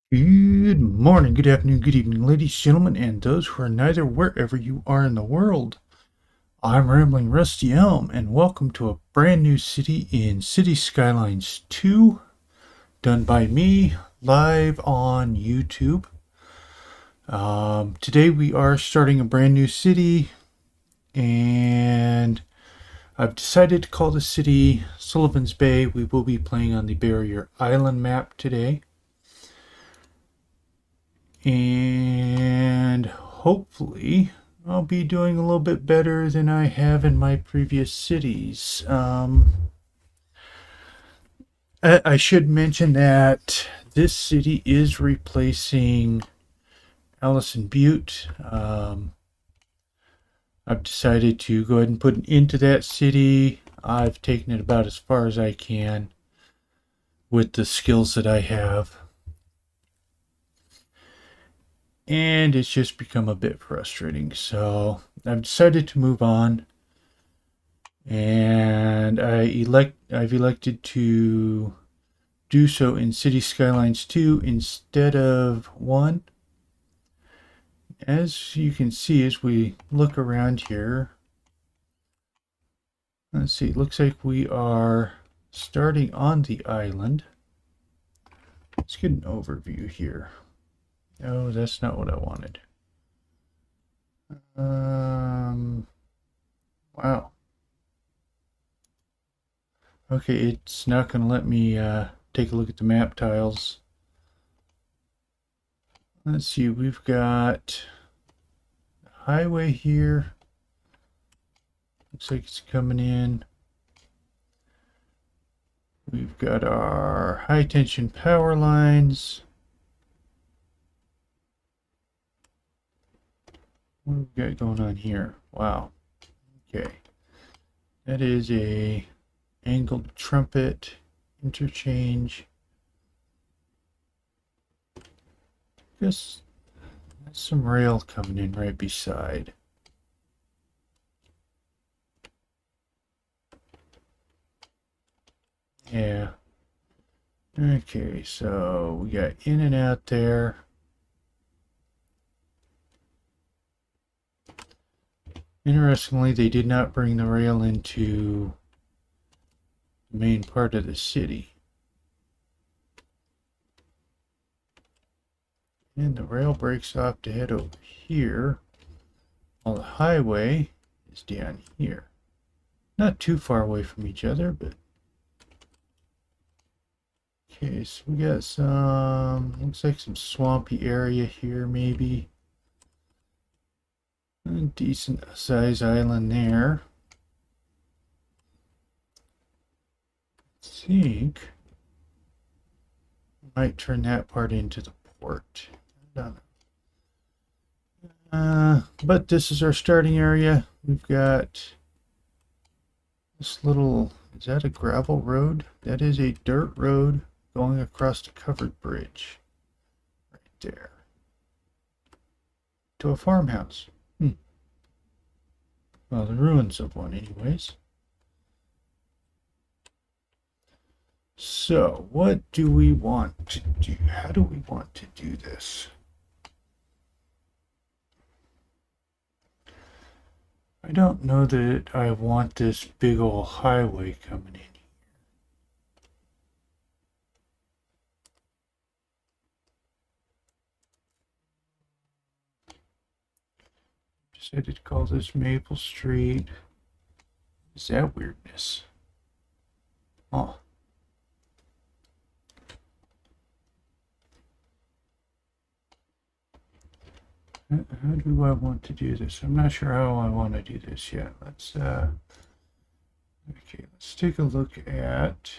Good morning, good afternoon, good evening, ladies, gentlemen, and those who are neither wherever you are in the world. I'm Rambling Rusty Elm, and welcome to a brand new city in City Skylines 2, done by me, live on YouTube. Today we are starting a brand new city, and I've decided to call the city Sullivan's Bay. We will be playing on the Barrier Island map today. And hopefully I'll be doing a little bit better than I have in my previous cities. I should mention that this city is replacing Allison Butte. I've decided to go ahead and put an end to that city. I've taken it about as far as I can with the skills that I have. And it's just become a bit frustrating. So I've decided to move on, and I've elected to do so in City Skylines 2 instead of 1. As you can see, as we look around here, let's see, it looks like we are starting on the island. Let's get an overview here. Oh, that's not what I wanted. Wow. Okay, it's not going to let me take a look at the map tiles. Let's see, we've got a highway here. Looks like it's coming in. We've got our high tension power lines. What have we got going on here? Wow. Okay. That is a angled trumpet interchange. Just some rail coming in right beside. Yeah. Okay, so we got in and out there. Interestingly, they did not bring the rail into the main part of the city. And the rail breaks off to head over here, while the highway is down here. Not too far away from each other, but... Okay, so we got some... looks like some swampy area here, maybe. A decent size island there. I think I might turn that part into the port. But this is our starting area. We've got this little, is that a gravel road? That is a dirt road going across the covered bridge. Right there. To a farmhouse. Well, the ruins of one anyways. So, what do we want to do? How do we want to do this? I don't know that I want this big old highway coming in here. Decided to call this Maple Street. Is that weirdness? Oh. How do I want to do this? I'm not sure how I want to do this yet. Let's okay, let's take a look at,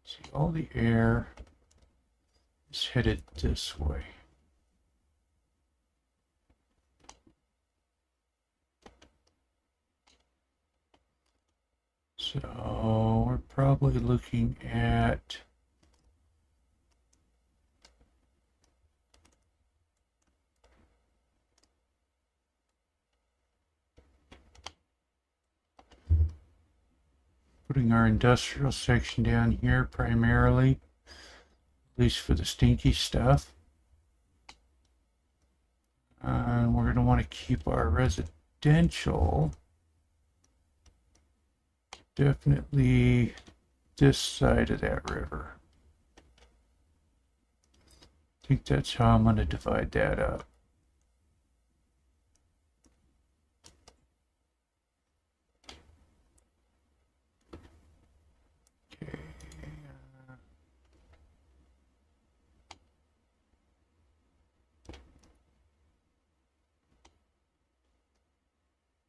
see, all the air is headed this way. So we're probably looking at putting our industrial section down here primarily. at least for the stinky stuff. And we're going to want to keep our residential definitely this side of that river. I think that's how I'm going to divide that up. Okay.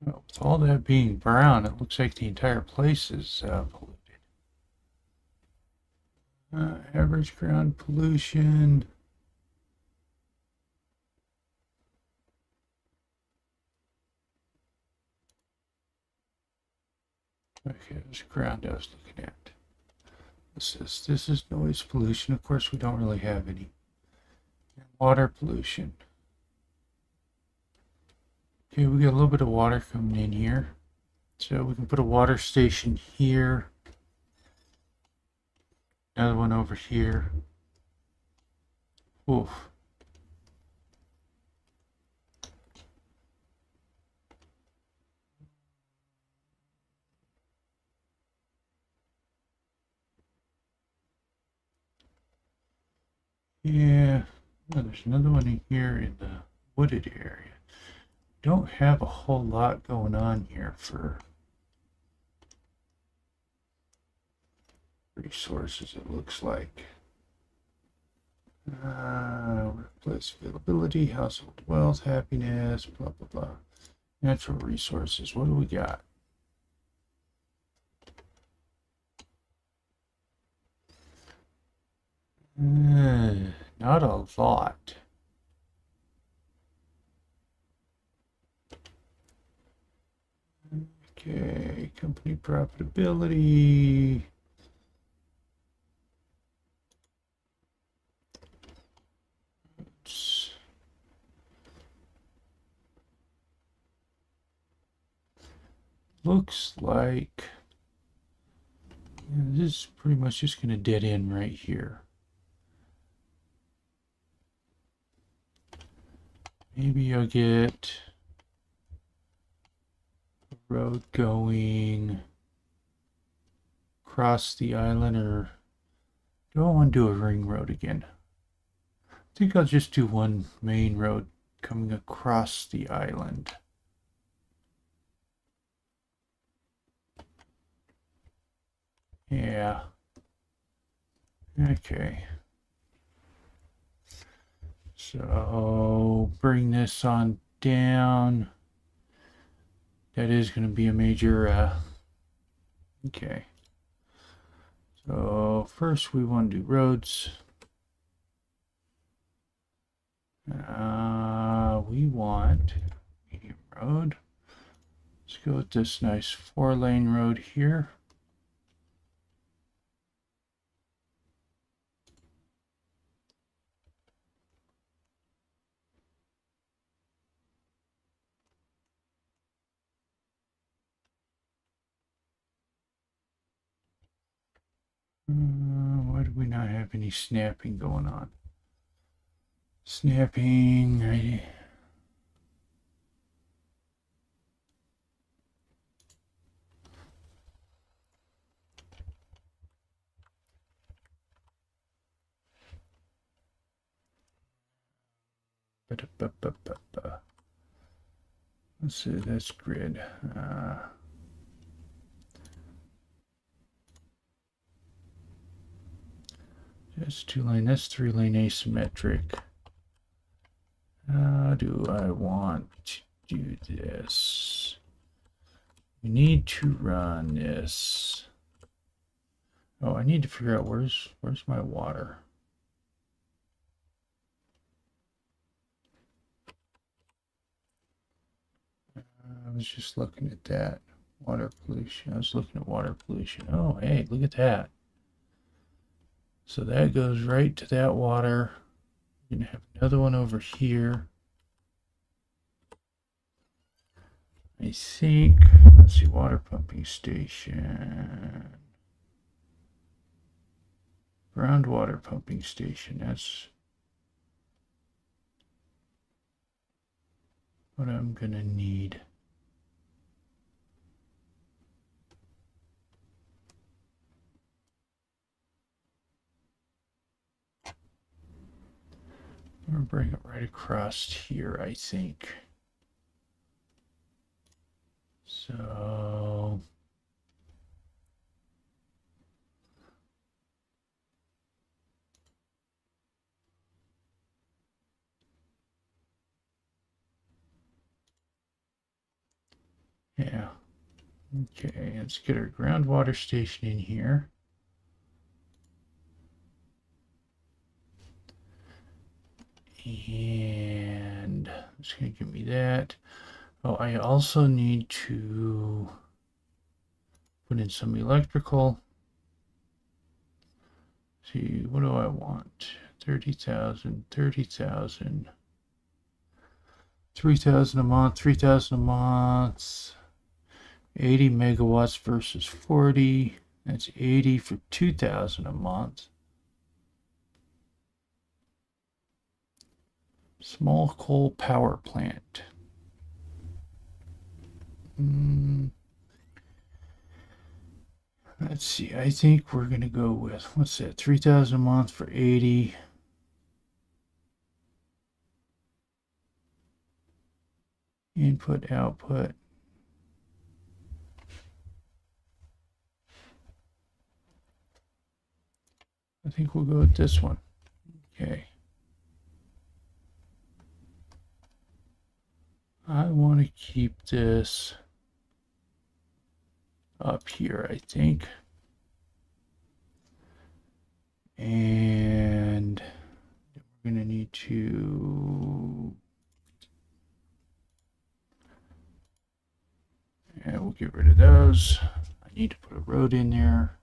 Well, with all that being brown, it looks like the entire place is polluted. Average ground pollution. Okay, this ground I was looking at. This is noise pollution. Of course, we don't really have any. And water pollution. Okay, we got a little bit of water coming in here. So we can put a water station here. Another one over here. Oof. Yeah, oh, there's another one in here in the wooded area. Don't have a whole lot going on here for resources, it looks like. Workplace availability, household wealth, happiness, blah, blah, blah. Natural resources, what do we got? Not a lot. Okay, company profitability. Looks like this is pretty much just going to dead end right here. Maybe I'll get a road going across the island, or do I want to do a ring road again? I think I'll just do one main road coming across the island. Yeah. Okay. So bring this on down. That is going to be a major, okay. So first we want to do roads. We want medium road. Let's go with this nice 4-lane road here. Why do we not have any snapping going on? Snapping, right? Let's see, that's grid. That's 2-lane, that's 3-lane asymmetric. How do I want to do this? We need to run this. Oh, I need to figure out where's my water. I was just looking at that. Water pollution. I was looking at water pollution. Oh, hey, look at that. So that goes right to that water. We're going to have another one over here. I think, let's see, water pumping station. Groundwater pumping station. That's what I'm gonna need. I'm gonna bring it right across here, I think. So yeah. Okay, let's get our groundwater station in here. And it's going to give me that. Oh, I also need to put in some electrical. See, what do I want? 30,000, 30,000, 3,000 a month, 3,000 a month, 80 megawatts versus 40. That's 80 for 2,000 a month. Small coal power plant. Let's see. I think we're going to go with, what's that, 3,000 a month for 80. Input, output. I think we'll go with this one. Okay. I want to keep this up here, I think. And we're going to need to, yeah, we'll get rid of those. I need to put a road in there.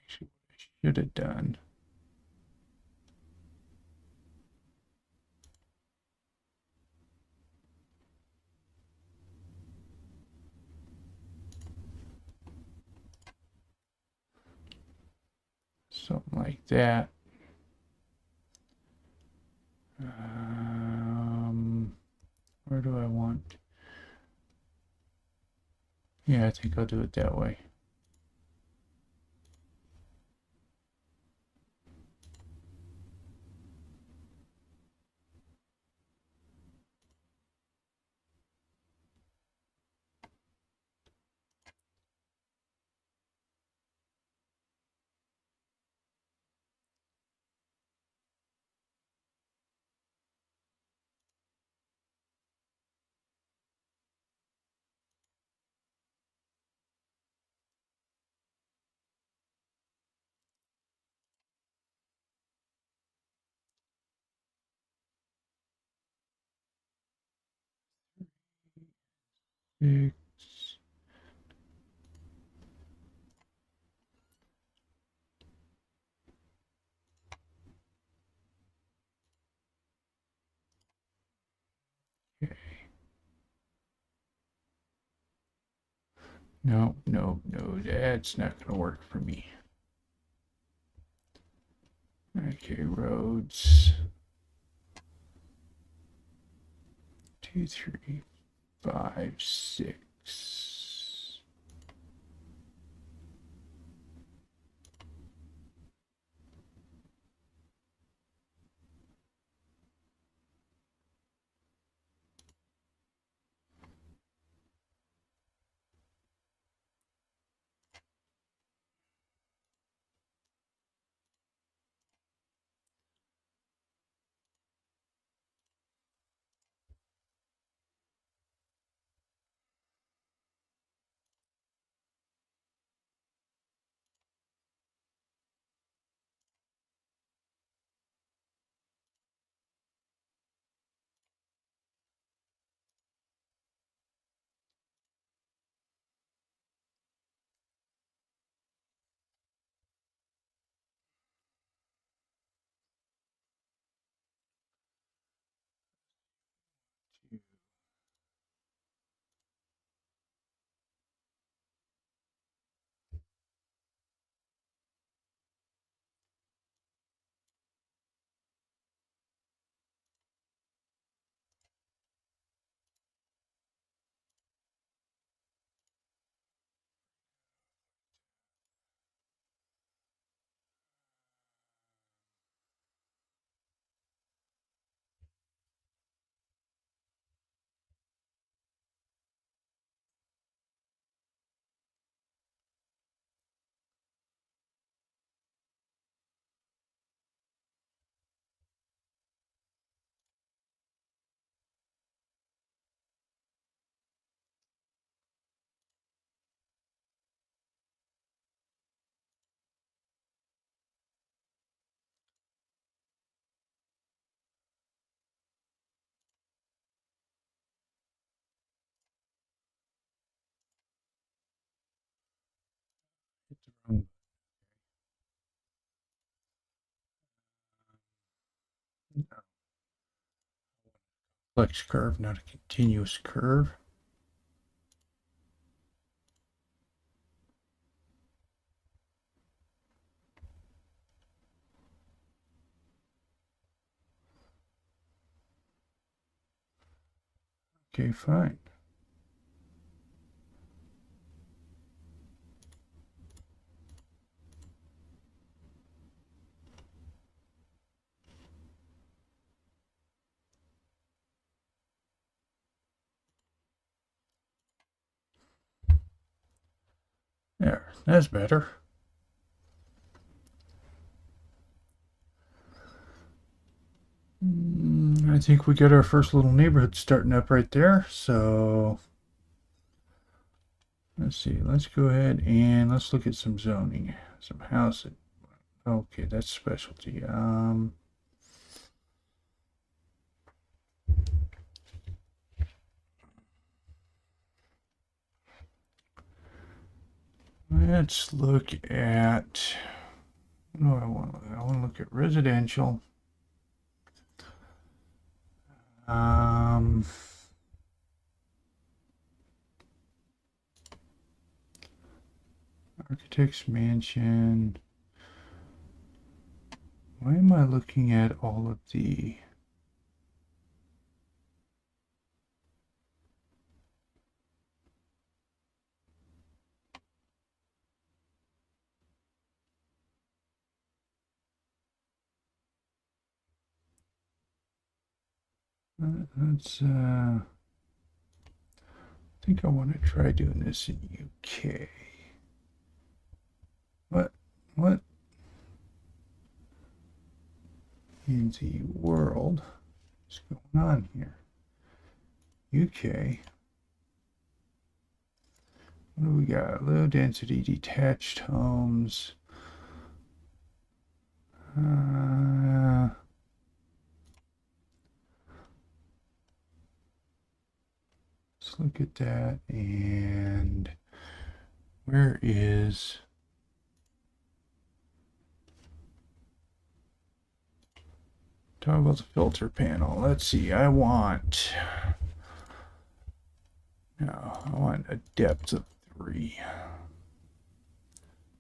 Actually, what I should have done. Something like that. Where do I want? Yeah, I think I'll do it that way. Six. Okay. No, no, no, that's not going to work for me. Okay, roads. 2, 3, 5, 6. Flex curve, not a continuous curve. Okay, fine. There, that's better. I think we got our first little neighborhood starting up right there. So let's see. Let's go ahead and let's look at some zoning, some housing. Okay, that's specialty. Let's look at. What do I want to look at? I want to look at residential. Architect's mansion. Why am I looking at all of the? Let's. I think I want to try doing this in UK. What? What in the world is going on here? UK. What do we got? Low density detached homes. Let's look at that. And where is toggle the filter panel? Let's see. I want a depth of 3.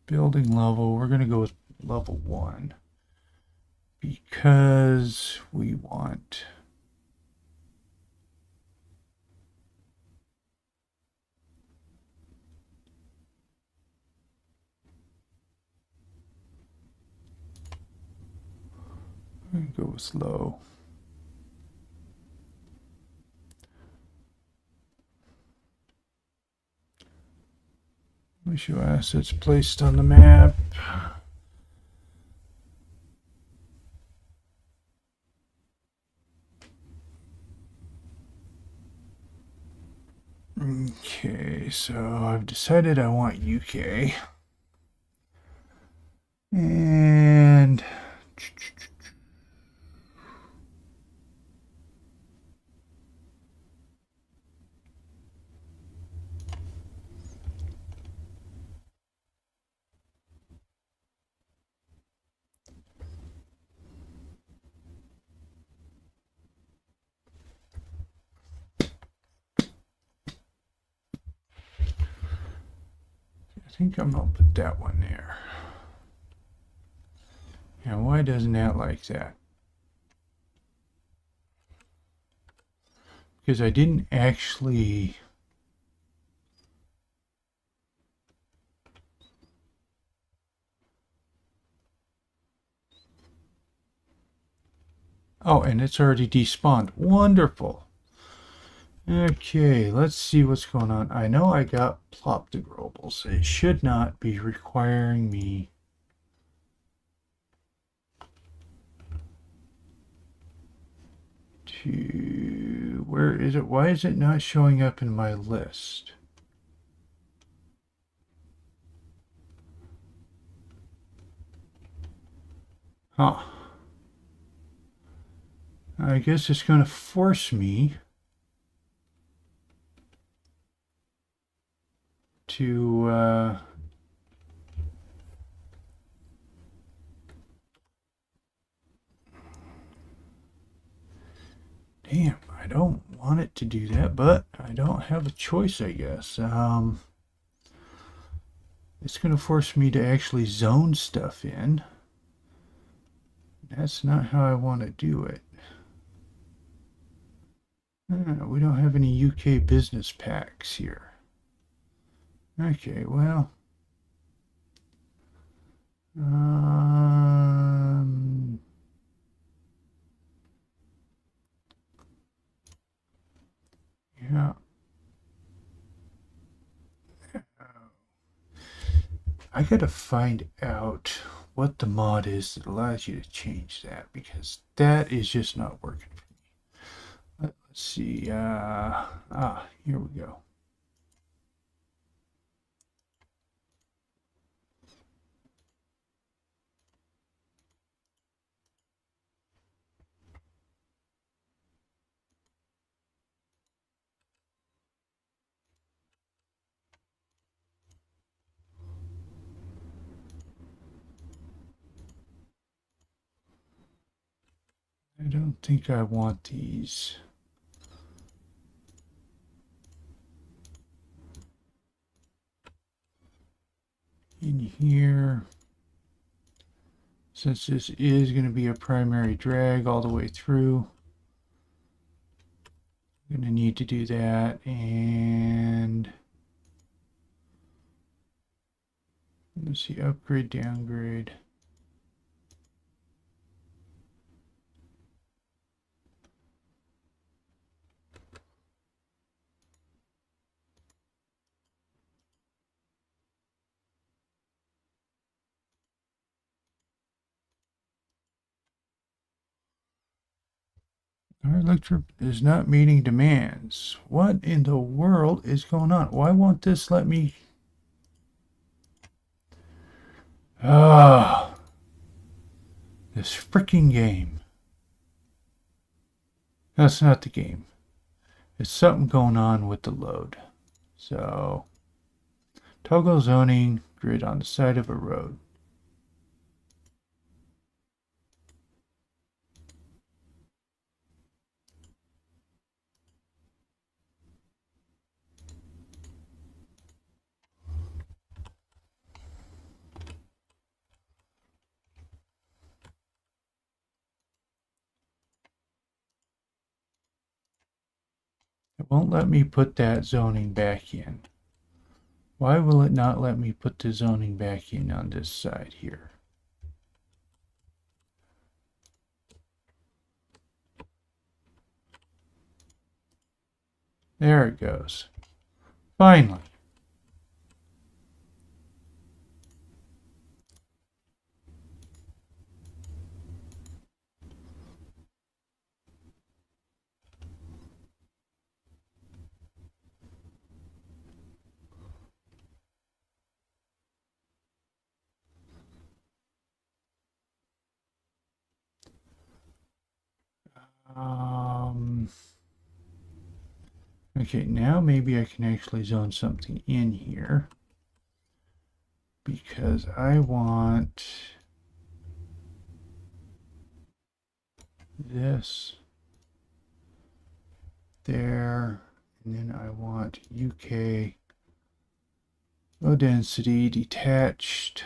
Building level. We're going to go with level 1 because we want. I'm going to go with low. Let me show assets placed on the map. Okay, so I've decided I want UK. And I think I'm gonna put that one there. Now, why doesn't that like that? Because I didn't actually. Oh, and it's already despawned. Wonderful. Okay, let's see what's going on. I know I got plop the globals. It should not be requiring me to. Where is it? Why is it not showing up in my list? Huh. I guess it's going to force me to Damn, I don't want it to do that, but I don't have a choice, I guess. It's going to force me to actually zone stuff in. That's not how I want to do it. We don't have any UK business packs here. Okay, well. Yeah. I gotta find out what the mod is that allows you to change that, because that is just not working for me. Let's see. Here we go. I don't think I want these. In here, since this is going to be a primary drag all the way through, I'm going to need to do that. And let's see, upgrade, downgrade. Our electric is not meeting demands. What in the world is going on? Why won't this let me? Ah, this freaking game. That's not the game. It's something going on with the load. So, toggle zoning grid on the side of a road. It won't let me put that zoning back in. Why will it not let me put the zoning back in on this side here? There it goes. Finally. Okay, now maybe I can actually zone something in here, because I want this there, and then I want UK low density detached.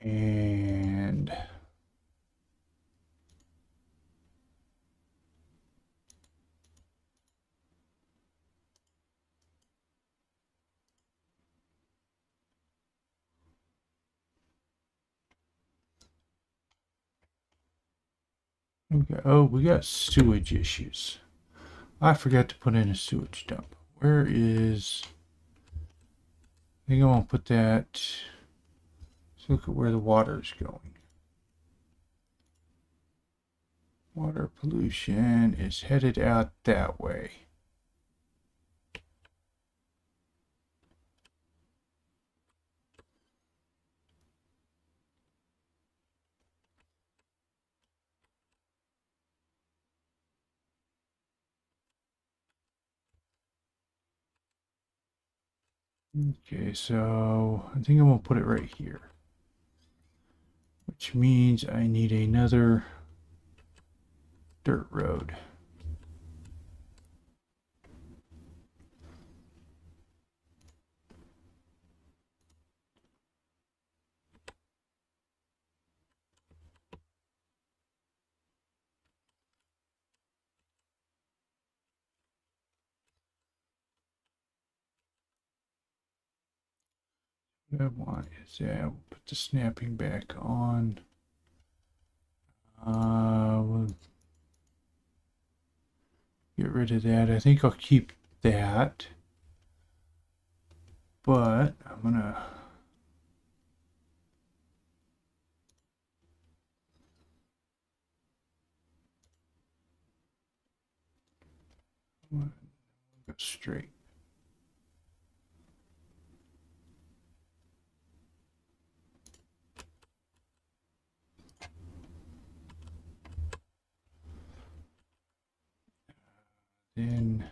And okay, oh, we got sewage issues. I forgot to put in a sewage dump. Where is? I think I won't put that. Let's look at where the water is going. Water pollution is headed out that way. Okay, so I think I'm gonna put it right here, which means I need another dirt road. What I want is that we'll put the snapping back on. We'll get rid of that. I think I'll keep that, but I'm gonna go straight. Then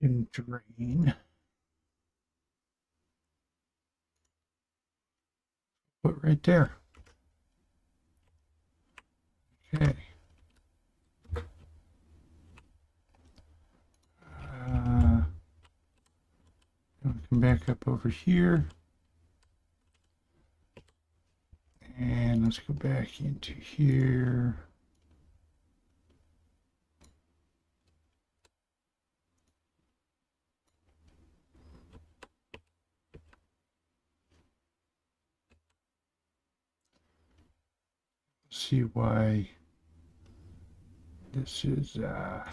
in drain. Put right there. Okay. Come back up over here. And let's go back into here. See why this is there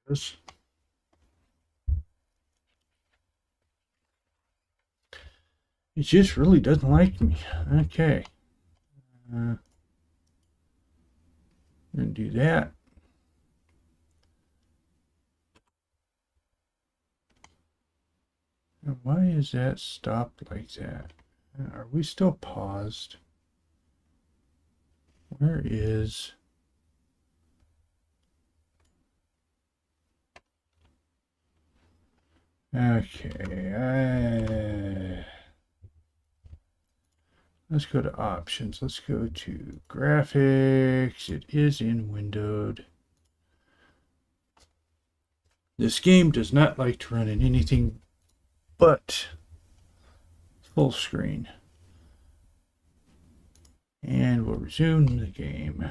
it is. It just really doesn't like me. Okay. Gonna do that. And why is that stopped like that? Are we still paused? Where is... Okay. Let's go to options. Let's go to graphics. It is in windowed. This game does not like to run in anything but full screen. And we'll resume the game.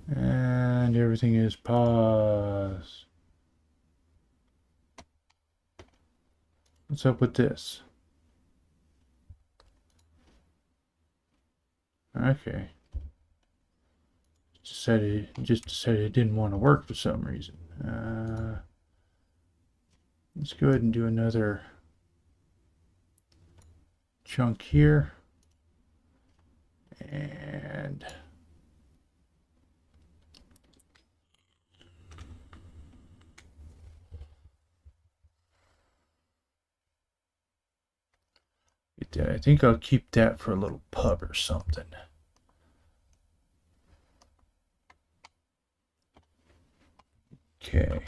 And everything is paused. What's up with this? Okay. Just decided it didn't want to work for some reason. Let's go ahead and do another chunk here. And I think I'll keep that for a little pub or something. Okay.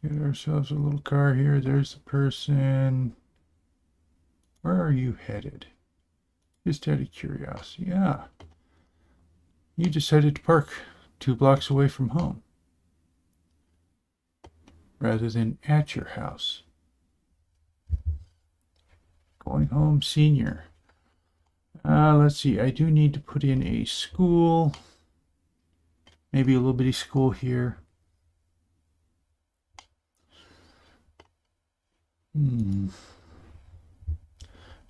Get ourselves a little car here. There's the person. Where are you headed? Just out of curiosity. Yeah. You decided to park 2 blocks away from home rather than at your house. Going home senior. Let's see. I do need to put in a school. Maybe a little bitty school here.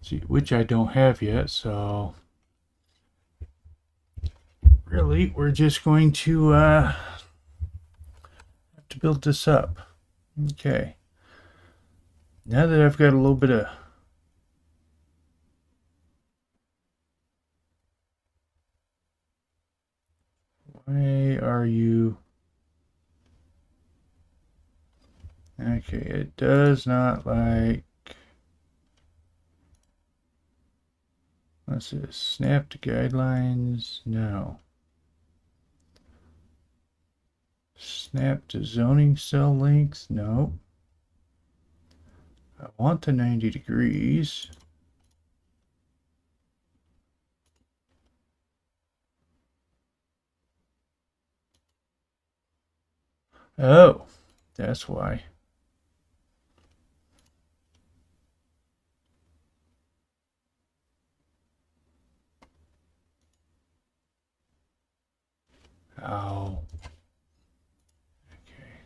See, which I don't have yet, so really we're just going to have to build this up. Okay. Now that I've got a little bit of why are you okay, it does not like what's this? Snap to guidelines? No. Snap to zoning cell length? No. I want the 90 degrees. Oh, that's why. Oh. Okay.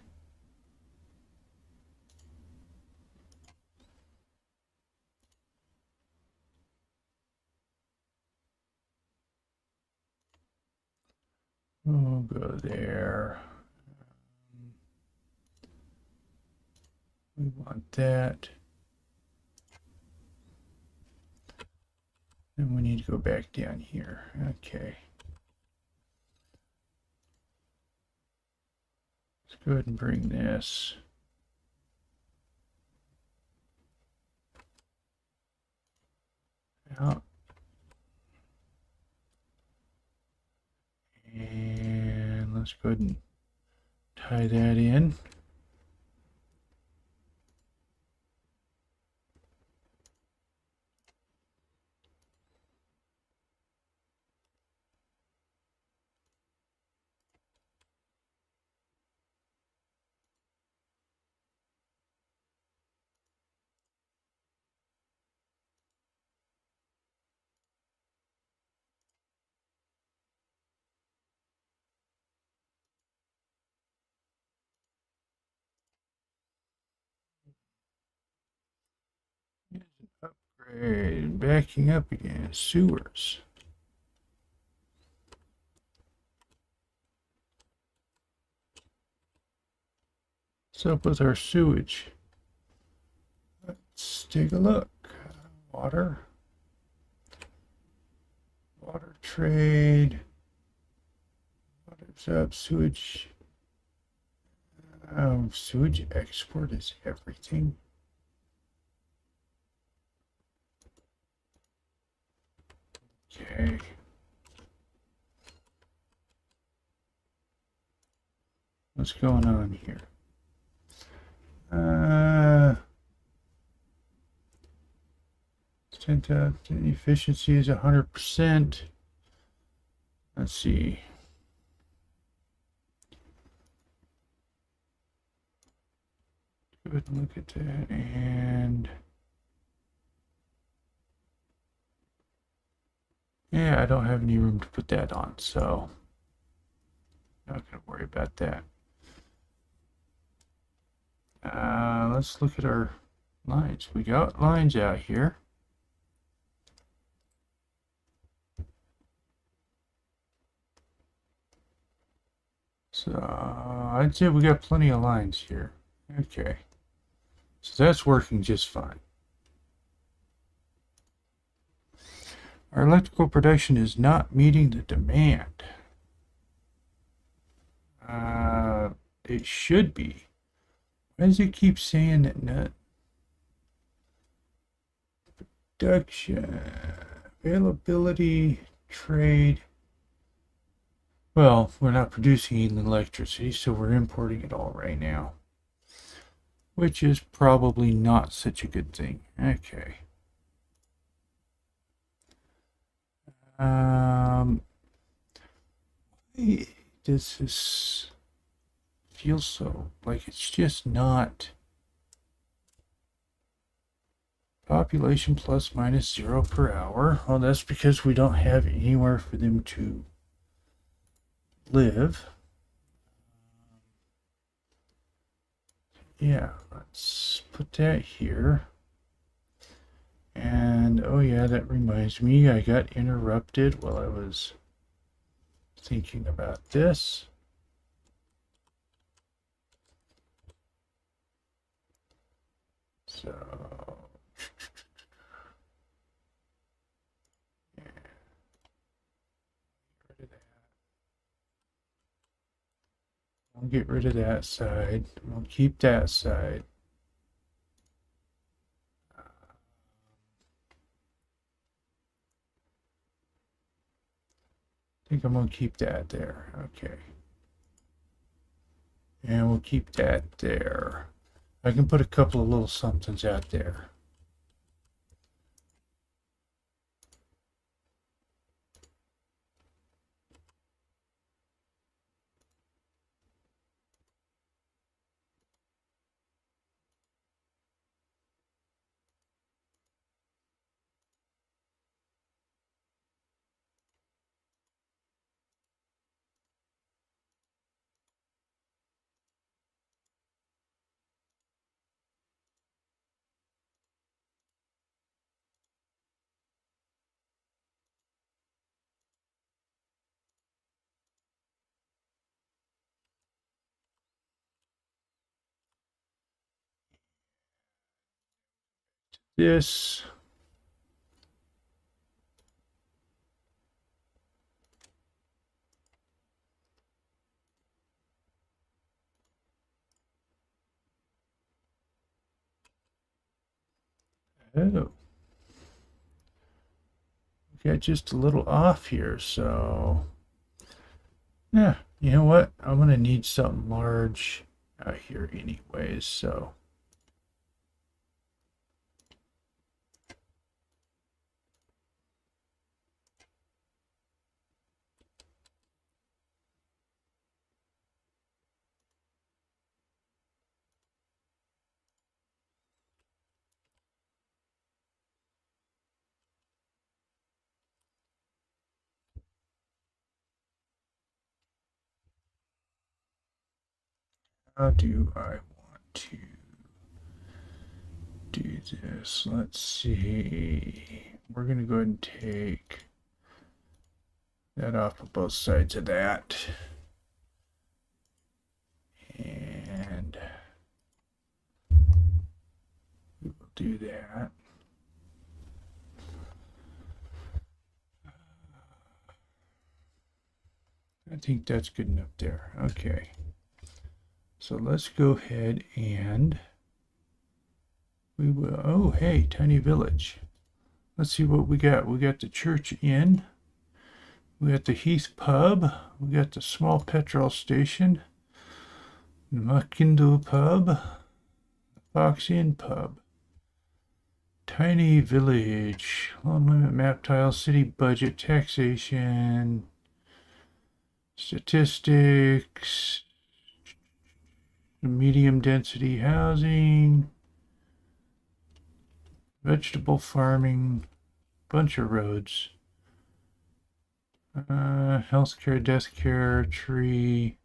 We'll go there. We want that. And we need to go back down here. Okay. Let's go ahead and bring this. Out. And let's go ahead and tie that in. Upgrade. Backing up again. Sewers. What's up with our sewage? Let's take a look. Water. Water trade. Water's up. Sewage. Sewage export is everything. Okay. What's going on here? 10,000. Efficiency is 100%. Let's see. Go ahead and look at that. And yeah, I don't have any room to put that on, so not going to worry about that. Let's look at our lines. We got lines out here. So I'd say we got plenty of lines here. Okay. So that's working just fine. Our electrical production is not meeting the demand. It should be. Why does it keep saying that not? Production, availability, trade. Well, we're not producing any electricity, so we're importing it all right now. Which is probably not such a good thing. Okay. Does this feel so like it's just not population plus minus 0 per hour? Well, that's because we don't have anywhere for them to live. Yeah, let's put that here. And oh yeah, that reminds me, I got interrupted while I was thinking about this. So yeah, get rid of that. I'll get rid of that side. We'll keep that side. I think I'm going to keep that there. Okay. And we'll keep that there. I can put a couple of little somethings out there. This. Oh. Got just a little off here, so yeah, you know what? I'm gonna need something large out here anyways, so how do I want to do this? Let's see. We're gonna go ahead and take that off of both sides of that. And we will do that. I think that's good enough there. Okay. So let's go ahead and we will, oh, hey, tiny village. Let's see what we got. We got the church inn. We got the Heath pub. We got the small petrol station. The Mackindo pub. The Fox Inn pub. Tiny village, loan limit, map tile, city budget, taxation, statistics, medium density housing, vegetable farming, bunch of roads, healthcare, death care, tree,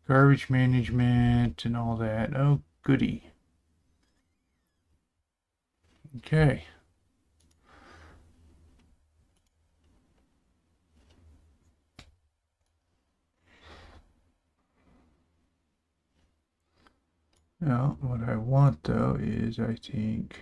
garbage management, and all that. Oh, goody. Okay. Now, what I want though is, I think,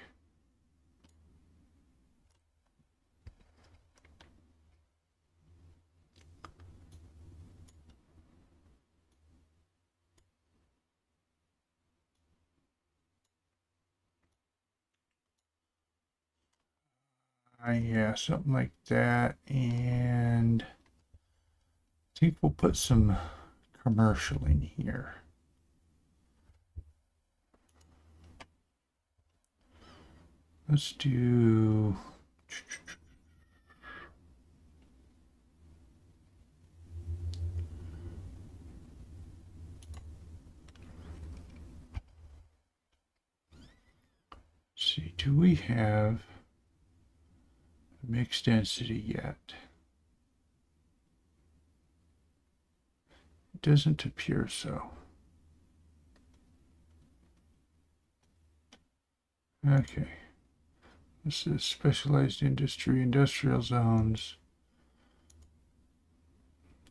yeah, something like that. And I think we'll put some commercial in here. Let's do. Let's see, do we have mixed density yet? It doesn't appear so. Okay. This is specialized industry, industrial zones.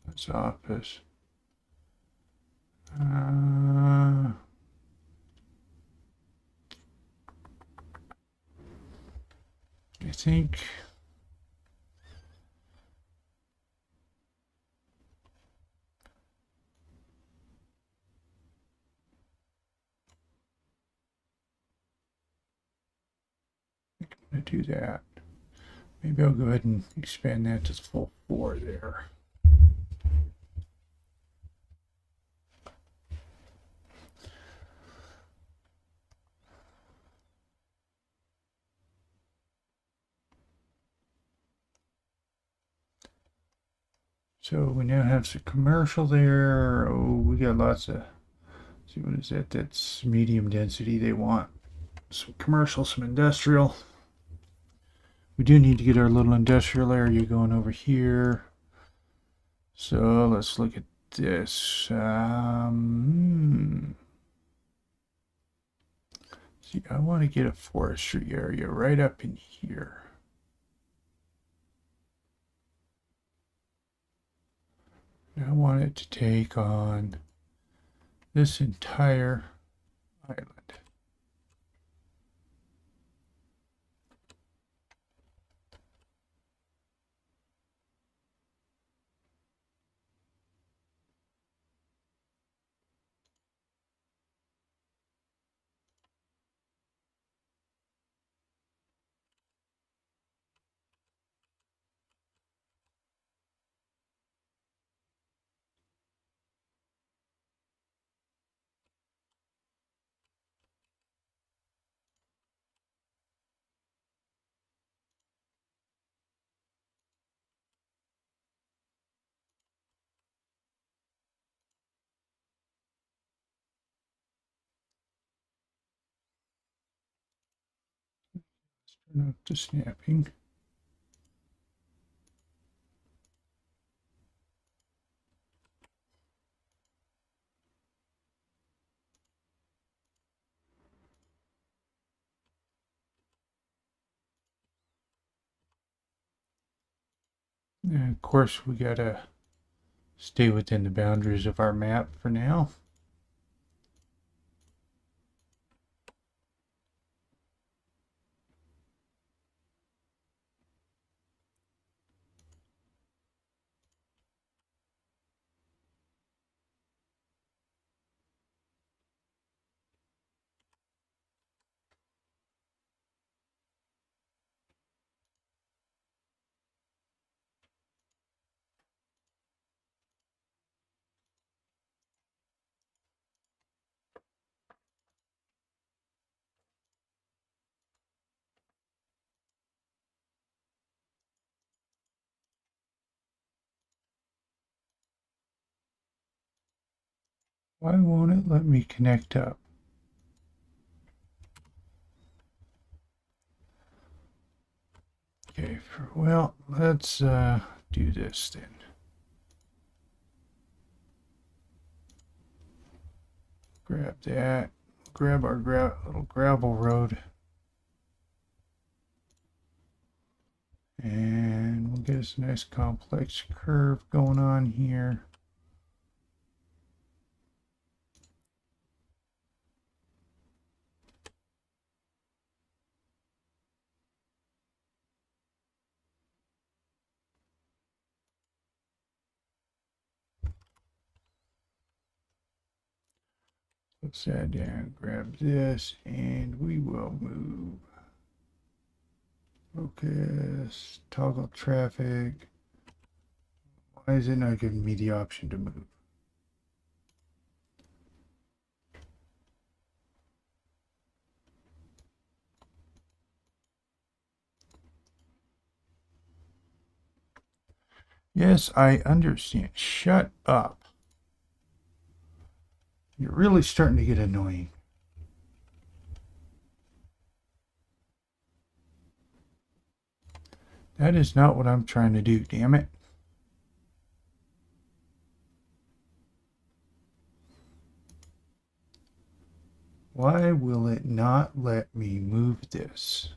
That's office. I think I'm going to do that. Maybe I'll go ahead and expand that to full 4 there. So we now have some commercial there. Oh, we got lots of. See, what is that? That's medium density. They want some commercial, some industrial. We do need to get our little industrial area going over here. So let's look at this. See, I want to get a forestry area right up in here. I want it to take on this entire island. Turn off the snapping. And of course, we gotta stay within the boundaries of our map for now. Why won't it let me connect up? Okay, well, let's do this then. Grab that. Grab our little gravel road. And we'll get us a nice complex curve going on here. Let's that down, grab this, and we will move. Focus, toggle traffic. Why is it not giving me the option to move? Yes, I understand. Shut up. You're really starting to get annoying. That is not what I'm trying to do, damn it. Why will it not let me move this?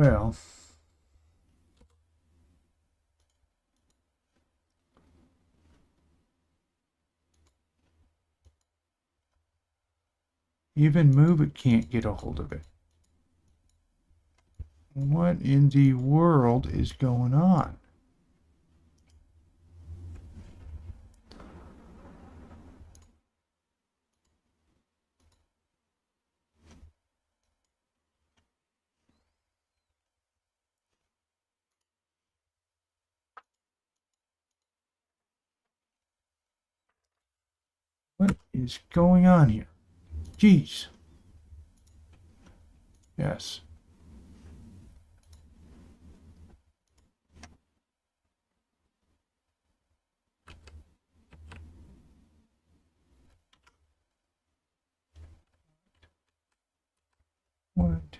Well, even move it can't get a hold of it. What in the world is going on? What is going on here? Jeez. Yes. What?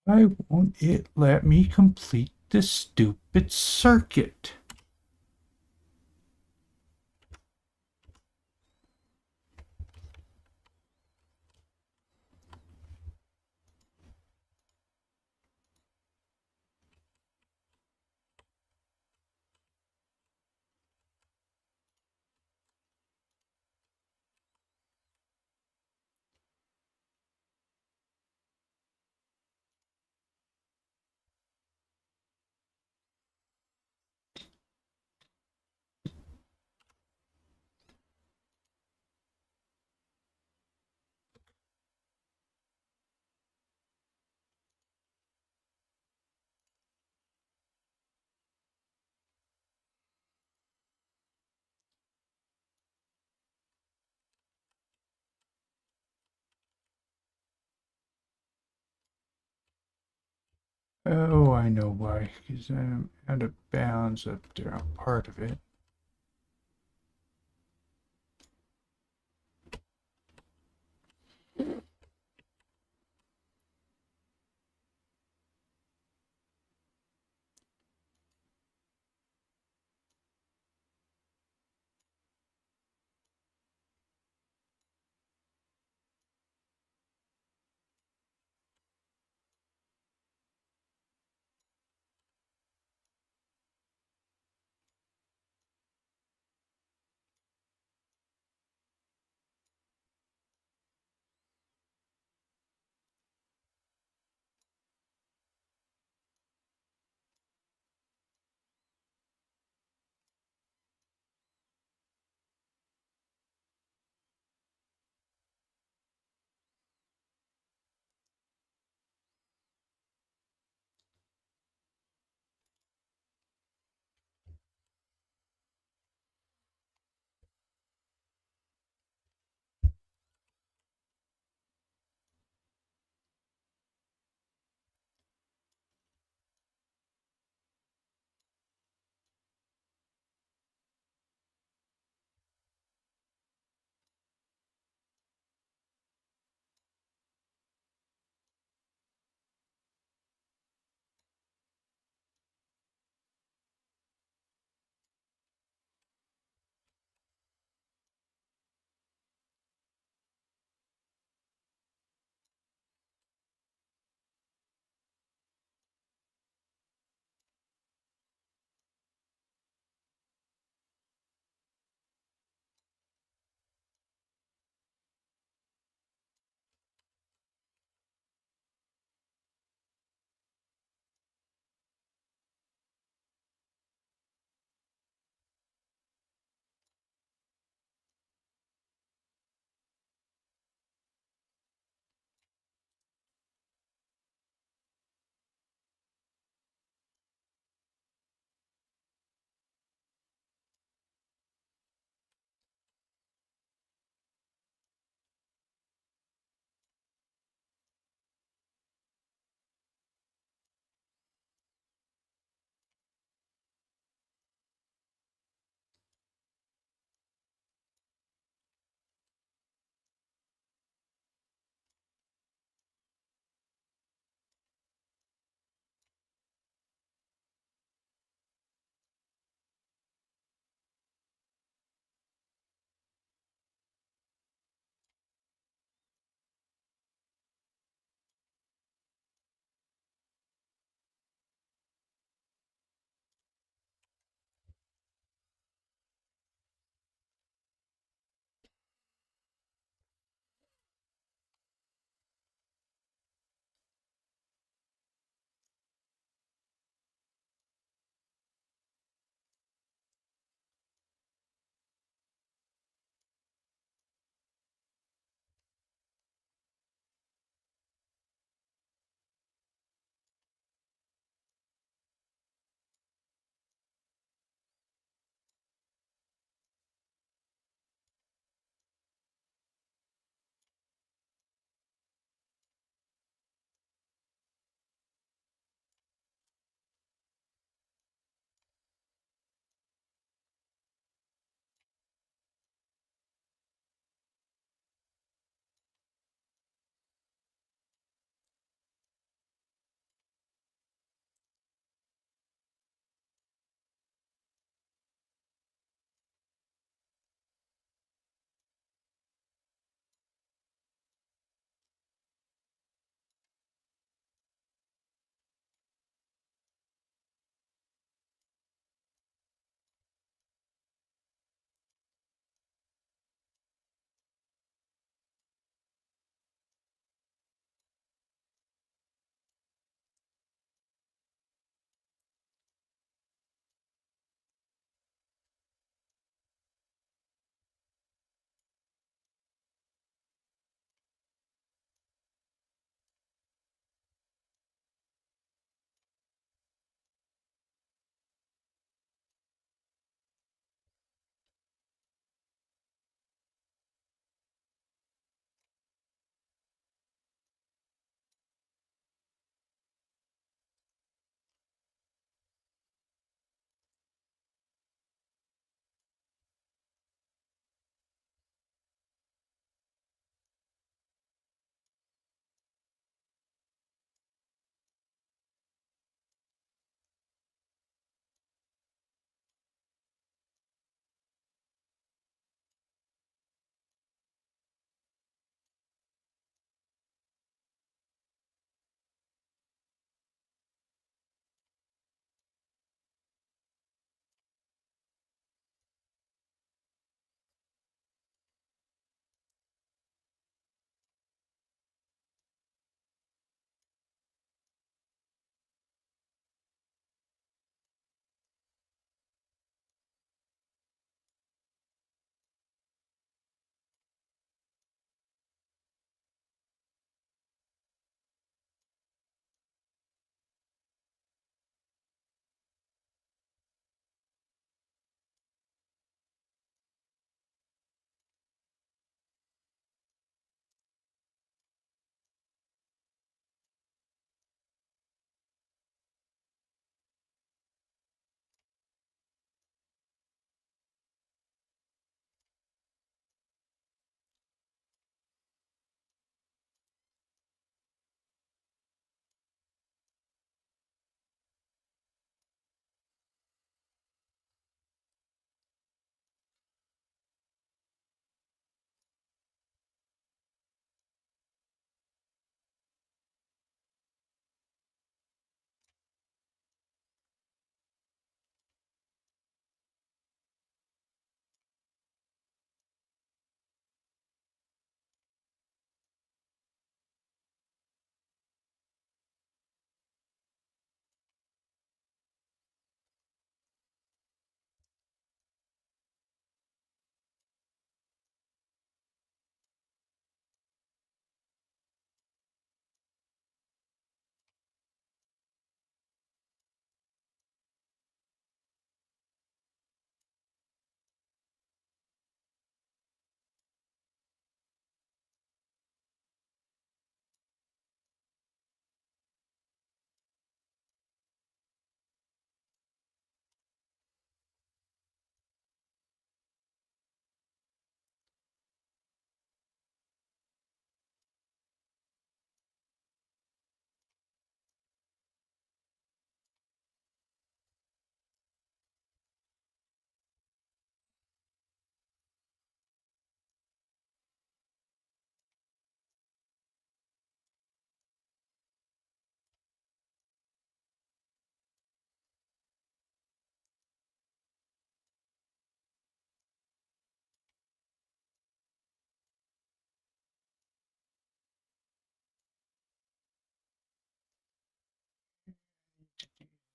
Why won't it let me complete this stupid circuit? Oh, I know why. Because I'm out of bounds up there on part of it.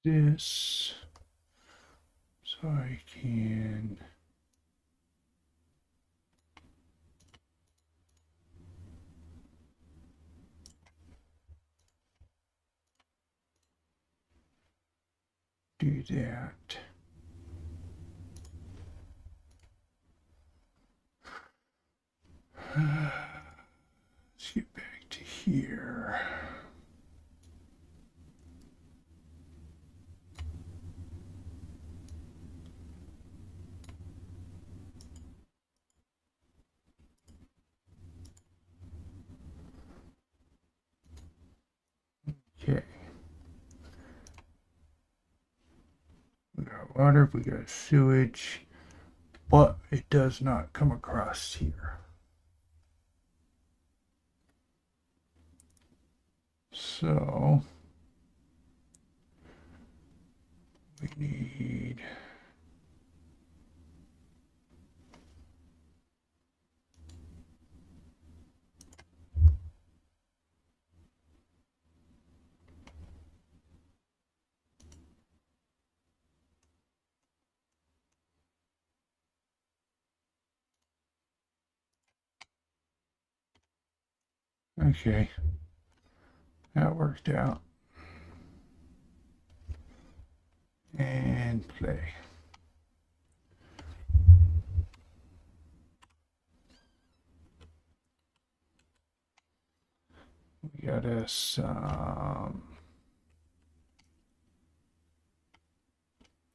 this so I can do that. Let's get back to here. Okay. We got water, we got sewage, but it does not come across here. So we need okay. That worked out. And play. We got us a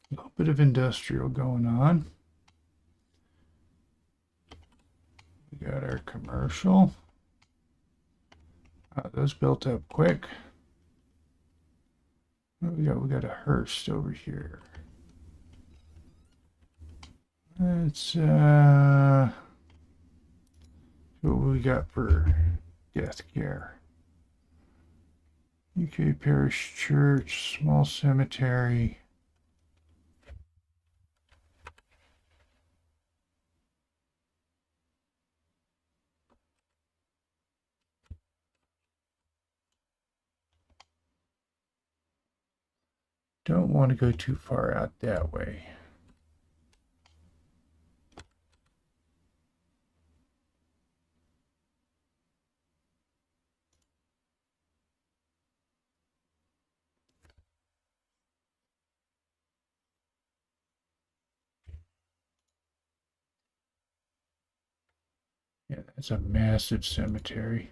little bit of industrial going on. We got our commercial. Those built up quick. What we got? We got a Hearst over here. Let's what we got for death care. UK Parish Church, small cemetery. Don't want to go too far out that way. Yeah, that's a massive cemetery.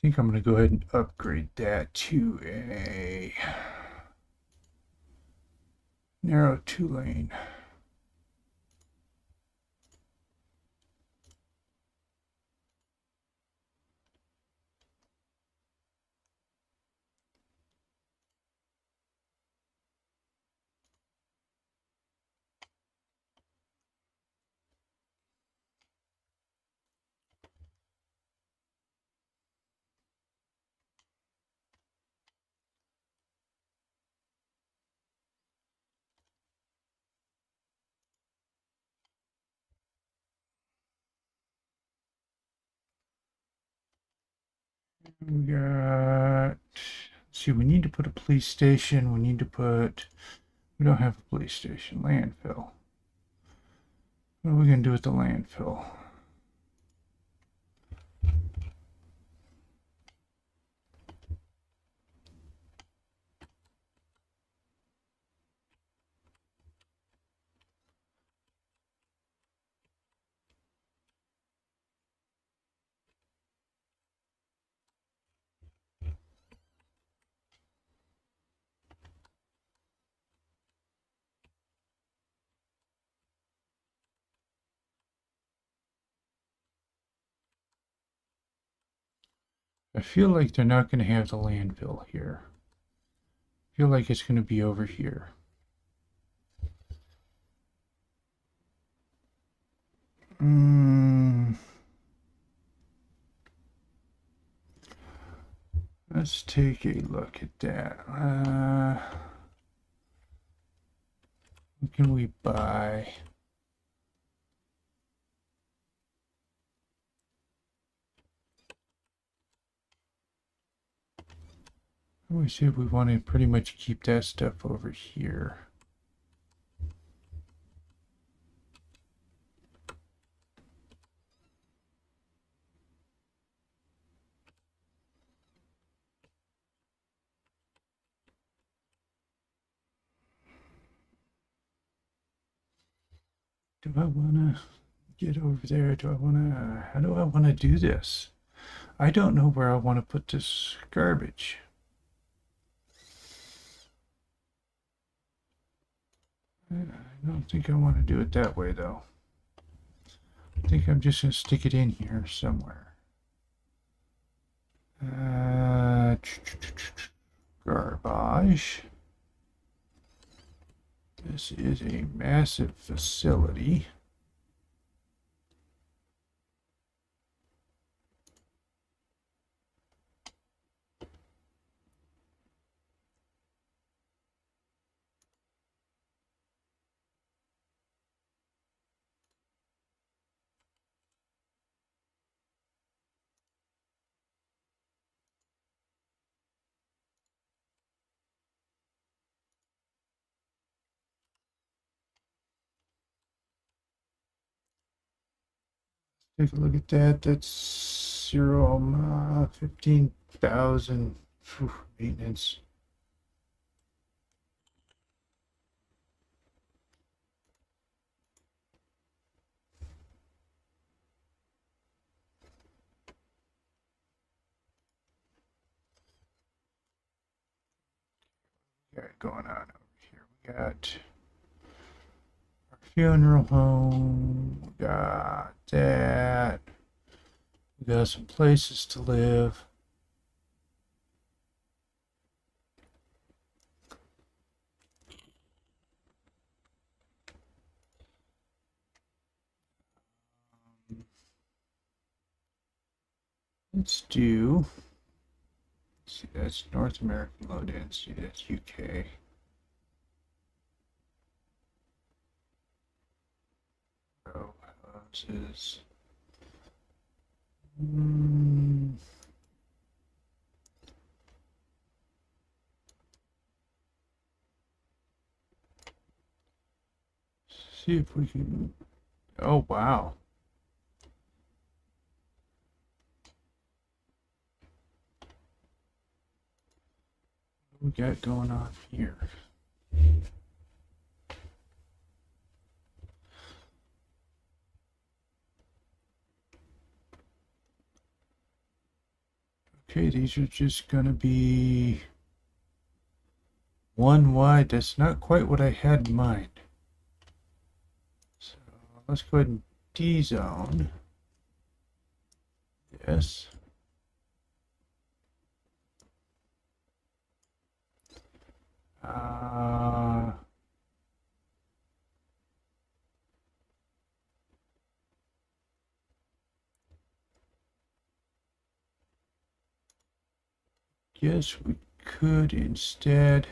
I think I'm going to go ahead and upgrade that to a narrow 2-lane. We got, see, we need to put a police station. We need to put, we don't have a police station. Landfill. What are we going to do with the landfill? I feel like they're not going to have the landfill here. feel like it's going to be over here. Let's take a look at that. What can we buy? We said we want to pretty much keep that stuff over here. Do I want to get over there? Do I want to, how do I want to do this? I don't know where I want to put this garbage. I don't think I want to do it that way though. I think I'm just going to stick it in here somewhere. Garbage. This is a massive facility. Take a look at that. That's 15,000 maintenance. Got going on over here. We got our funeral home. We got that. We got some places to live. Let's do. See, that's North American low density. That's UK. Row houses. See if we can. Oh, wow. What we got going on here? Okay, these are just going to be one wide. That's not quite what I had in mind. So let's go ahead and D-zone this. Guess we could instead.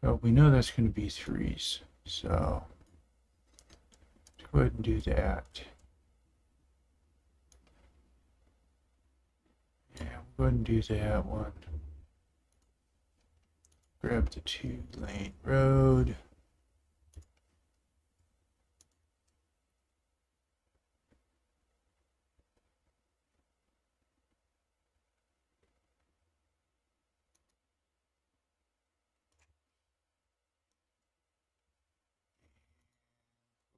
Well, we know that's going to be threes, so let's go ahead and do that. Yeah, we'll go ahead and do that one. Grab the 2-lane road.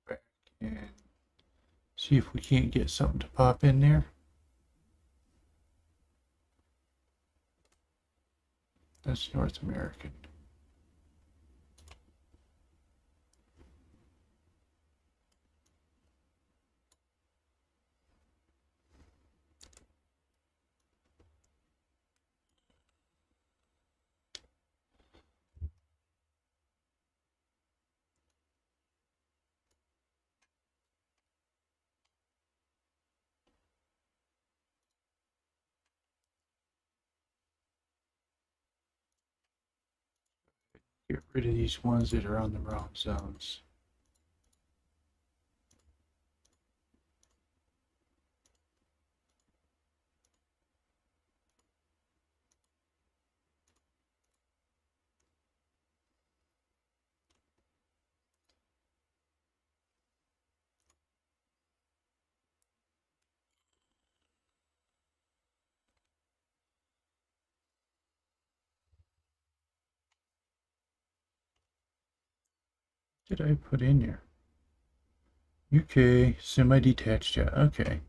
Go back and see if we can't get something to pop in there. That's North American. Get rid of these ones that are on the wrong zones. What did I put in there? UK semi-detached. Yeah, okay.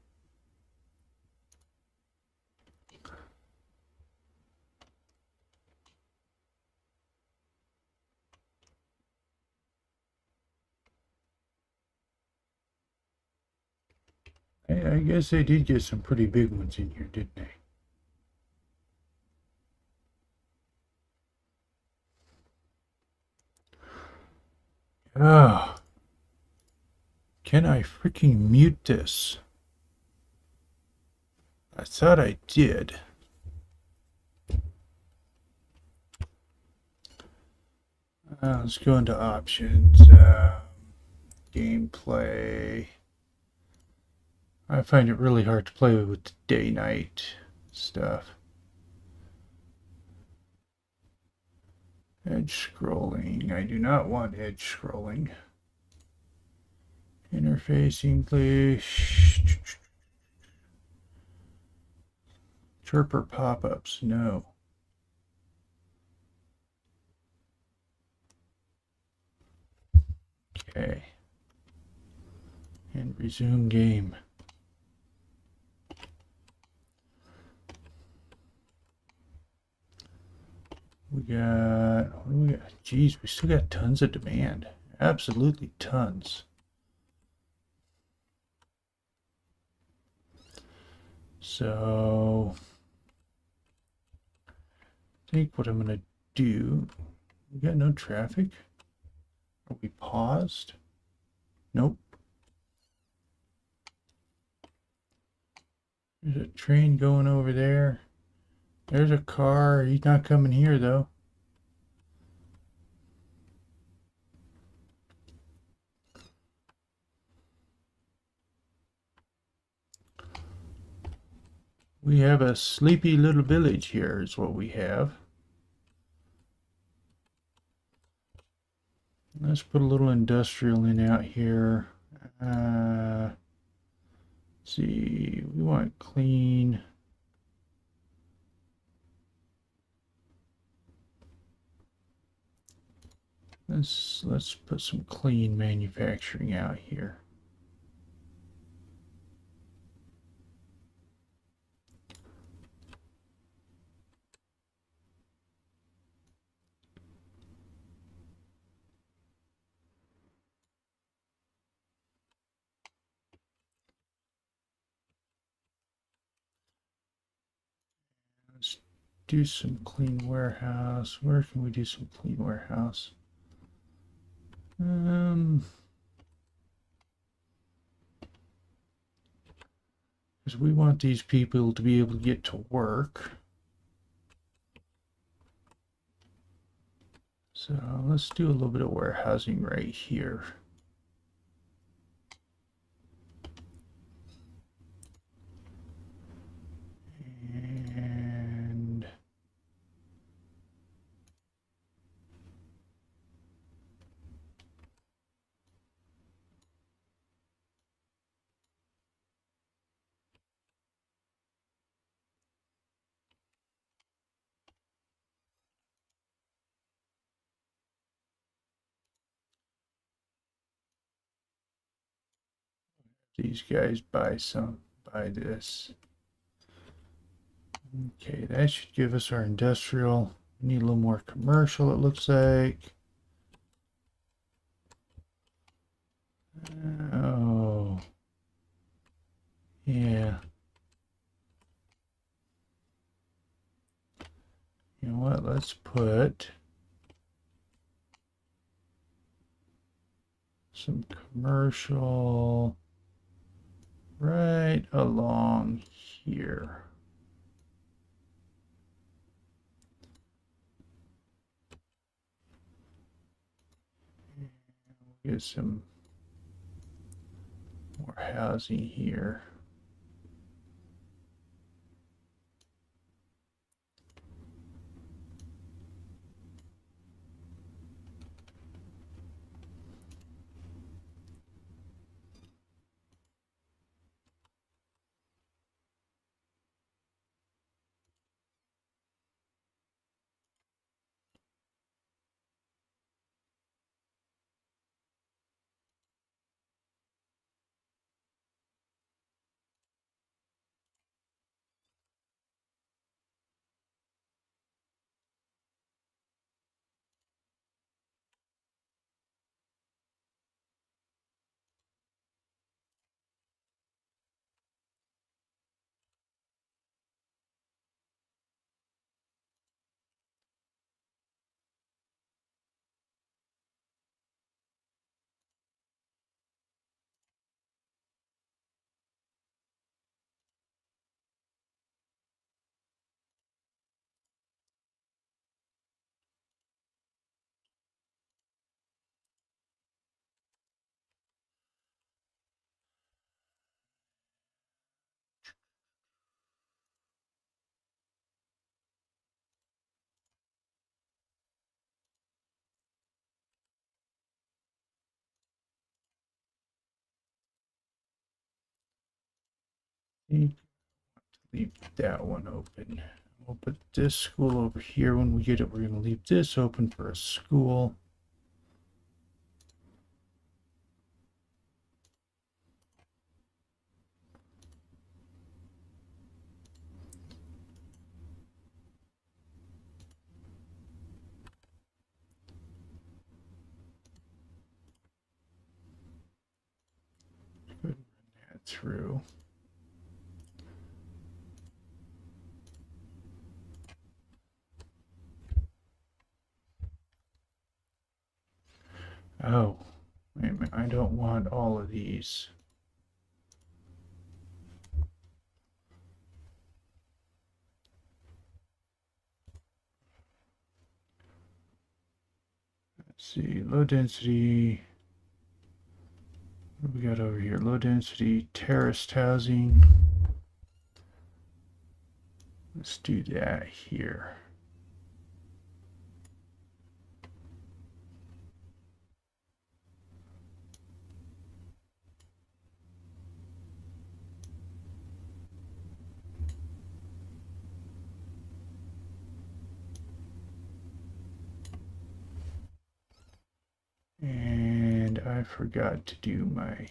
I guess they did get some pretty big ones in here, didn't they? Oh, can I freaking mute this? I thought I did. Let's go into options. Gameplay. I find it really hard to play with the day-night stuff. Edge scrolling. I do not want edge scrolling. Interface English. Chirper pop-ups. No. Okay. And resume game. What do we got? Geez, we still got tons of demand. Absolutely tons. So, I think what I'm going to do, we got no traffic. Are we paused? Nope. There's a train going over there. There's a car. He's not coming here, though. We have a sleepy little village here is what we have. Let's put a little industrial in out here. Let's see, we want clean. Let's put some clean manufacturing out here. Let's do some clean warehouse. Where can we do some clean warehouse? Because we want these people to be able to get to work. So let's do a little bit of warehousing right here. And these guys buy this. Okay, that should give us our industrial. We need a little more commercial, it looks like. Oh, yeah. You know what? Let's put some commercial right along here. Get some more housing here. Leave that one open. We'll put this school over here. When we get it, we're going to leave this open for a school. Go ahead and run that through. Oh, wait a minute. I don't want all of these. Let's see, low density. What do we got over here? Low density terraced housing. Let's do that here. And I forgot to do my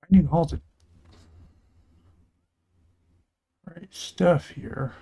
finding all the right stuff here.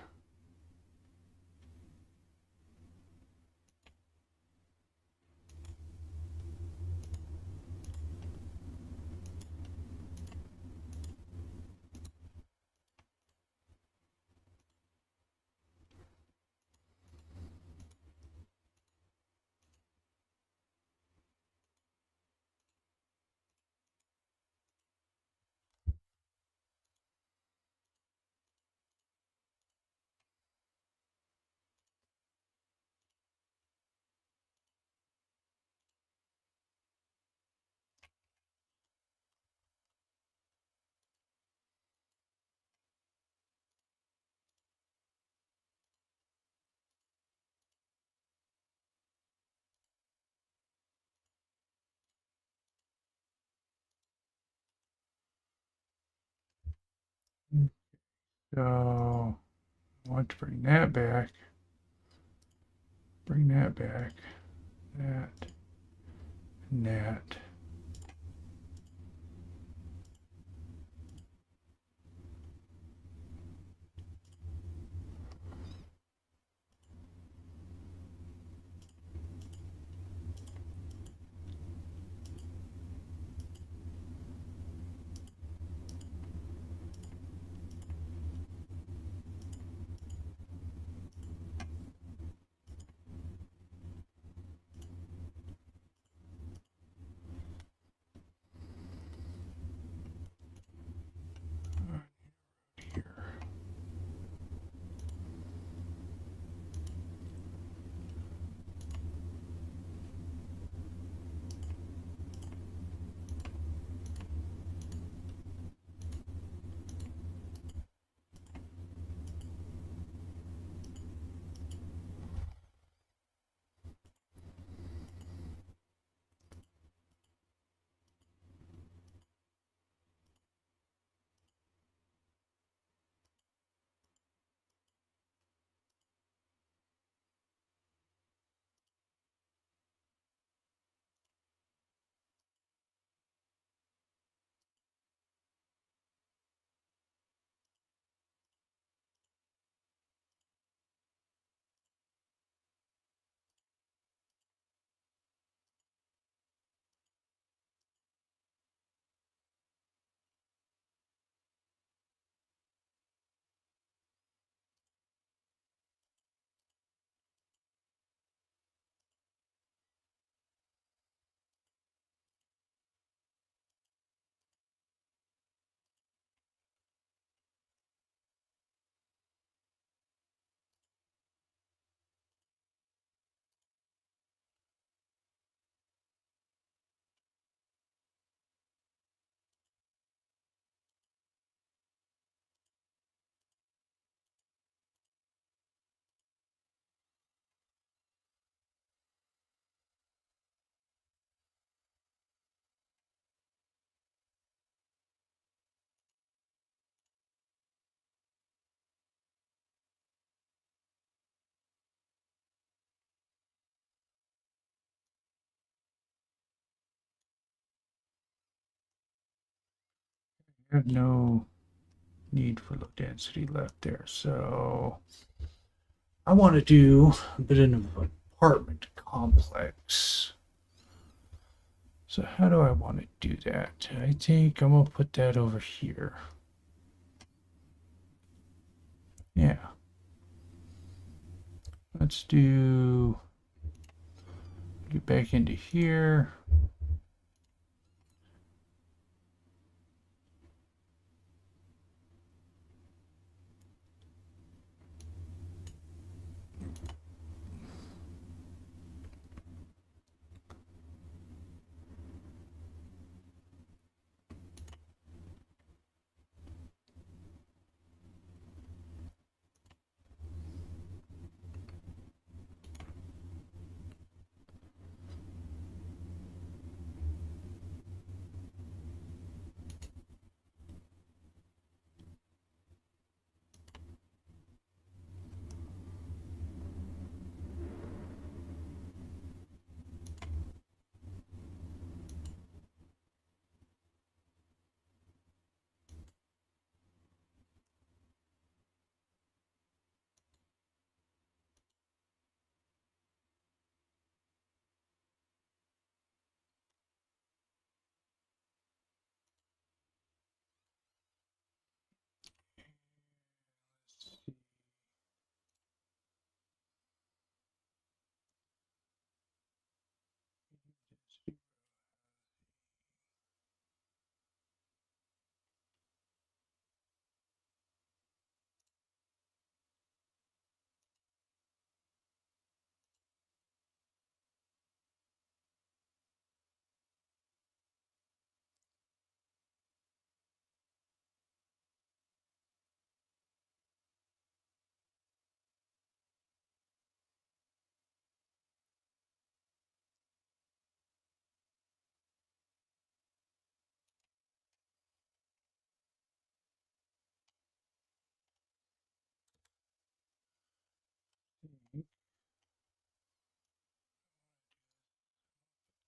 So I want to bring that back. Bring that back. That and that. Here. I have no need for low density left there. So I want to do a bit of an apartment complex. So how do I want to do that? I think I'm going to put that over here. Yeah. Let's get back into here.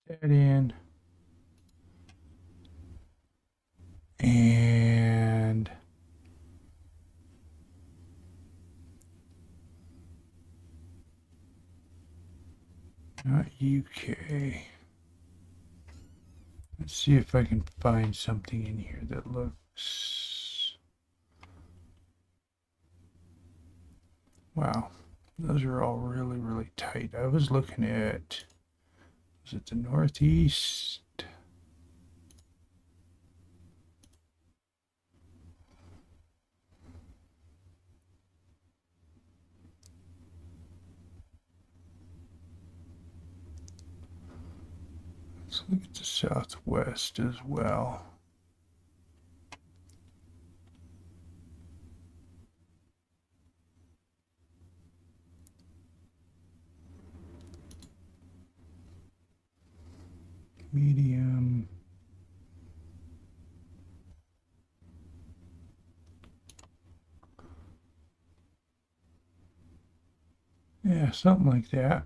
that in. And not UK. Let's see if I can find something in here that looks... Wow, those are all really, really tight. I was looking at, was it the Northeast? Let's look at the Southwest as well. Medium. Yeah, something like that.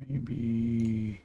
Maybe...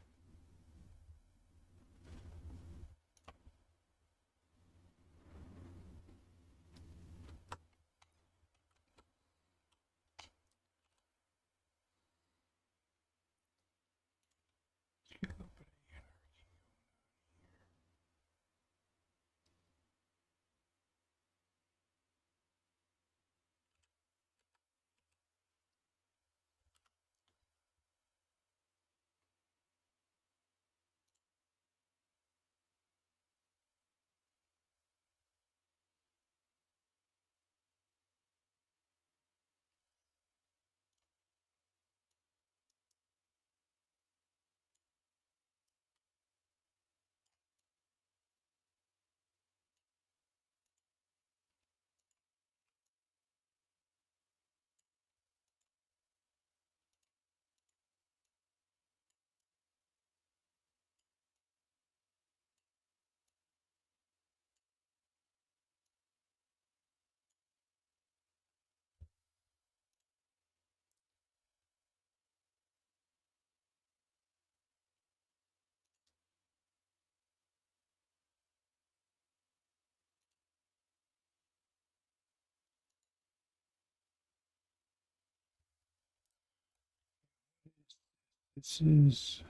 This is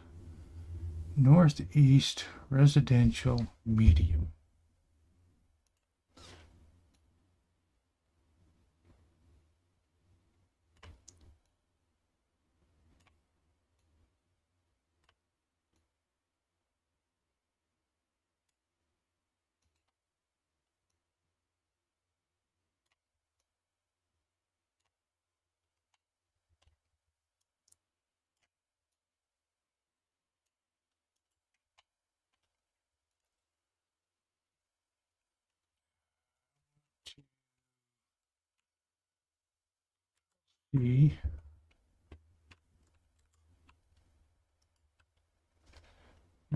Northeast Residential Medium. See,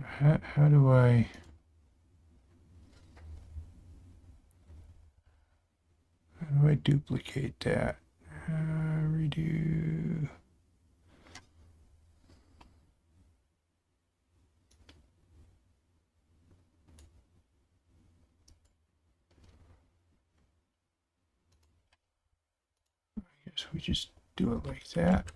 how do I duplicate that? Redo. I guess we just do it like that.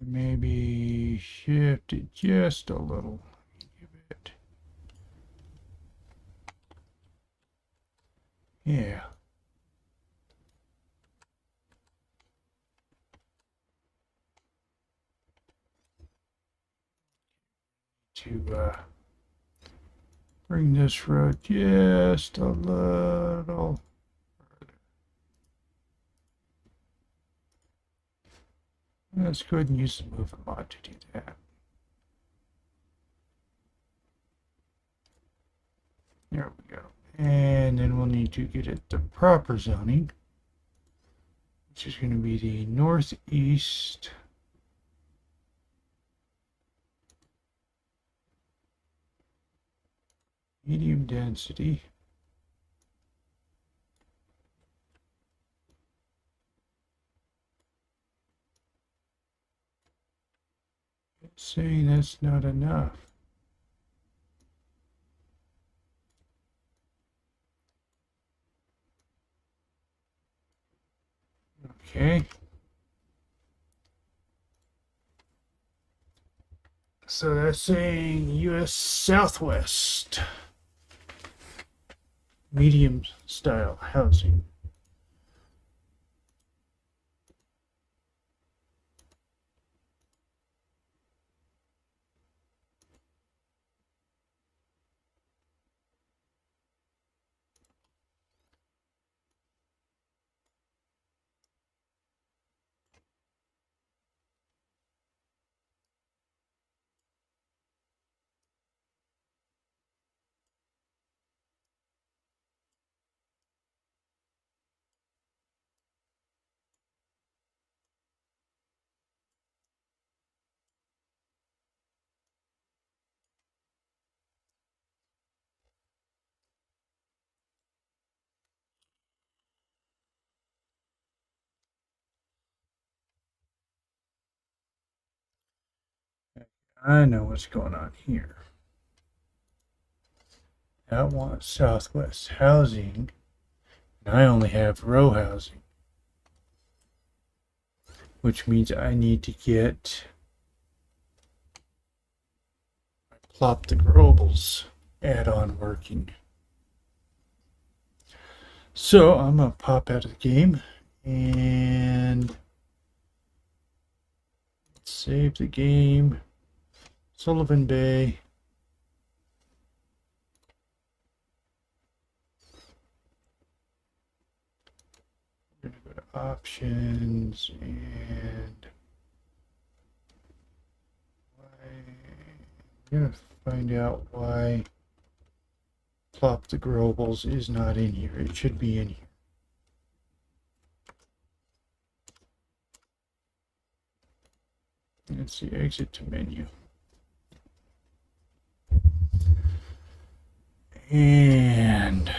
Maybe shift it just a little. Give it. Yeah. To bring this row just a little further. Let's go ahead and use the moving mod to do that. There we go. And then we'll need to get it the proper zoning, which is going to be the northeast medium density. It's saying that's not enough. Okay. So that's saying US Southwest medium style housing. I know what's going on here. I want Southwest housing, and I only have row housing, which means I need to get Plop the Globals add-on working. So I'm going to pop out of the game and save the game. Sullivan Bay. We're going to go to options and I'm going to find out why Plop the Globals is not in here. It should be in here. Let's see, exit to menu. And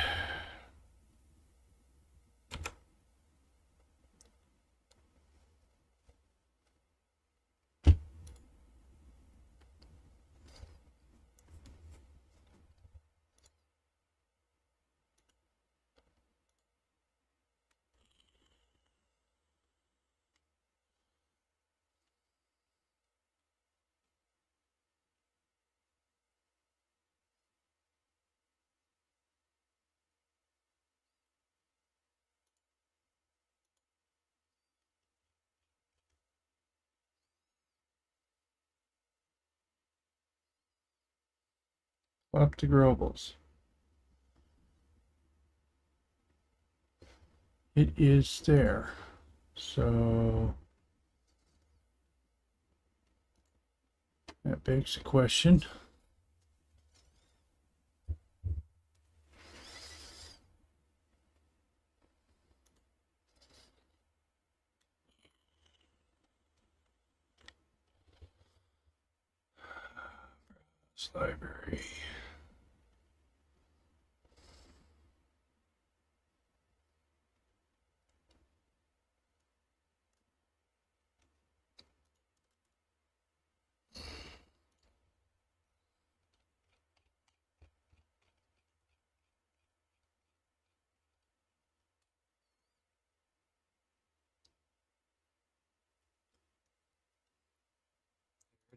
Plop the Globals. It is there. So that begs the question. This library.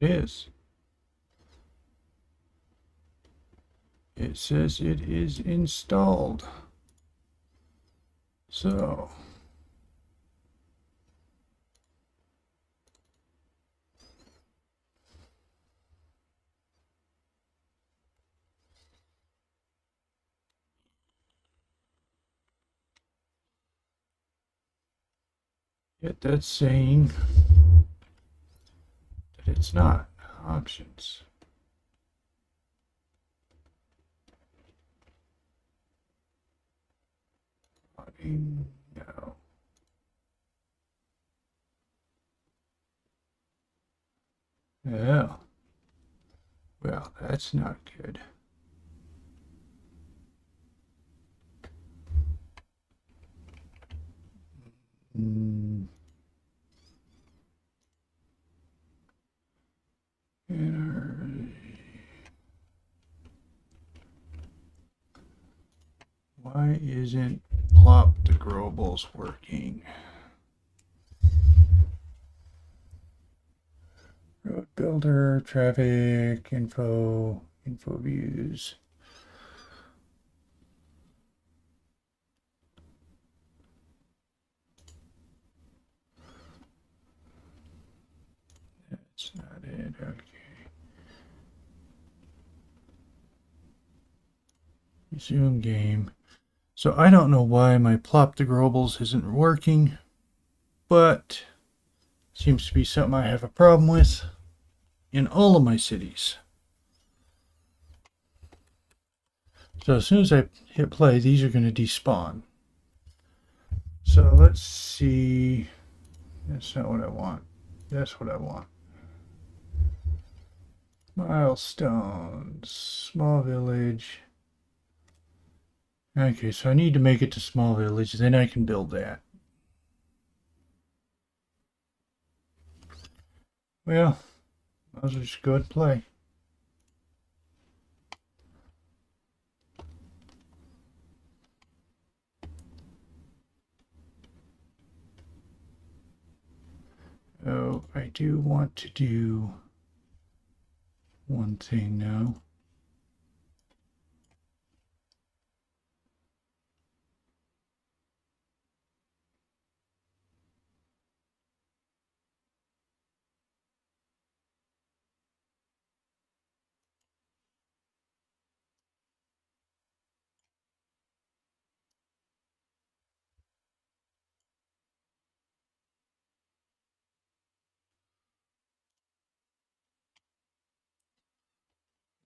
It is. It says it is installed. So yet that's saying it's not. Options. No. Yeah. Well, that's not good. Mm. Why isn't Plop the Grobles working? Road builder, traffic, info views. That's not it. Okay. Resume game. So I don't know why my Plop the Grobles isn't working, but seems to be something I have a problem with in all of my cities. So as soon as I hit play, these are going to despawn. So let's see. That's not what I want. That's what I want. Milestones. Small village. Okay, so I need to make it to small village, then I can build that. Well, I'll just go ahead and play. Oh, I do want to do one thing now.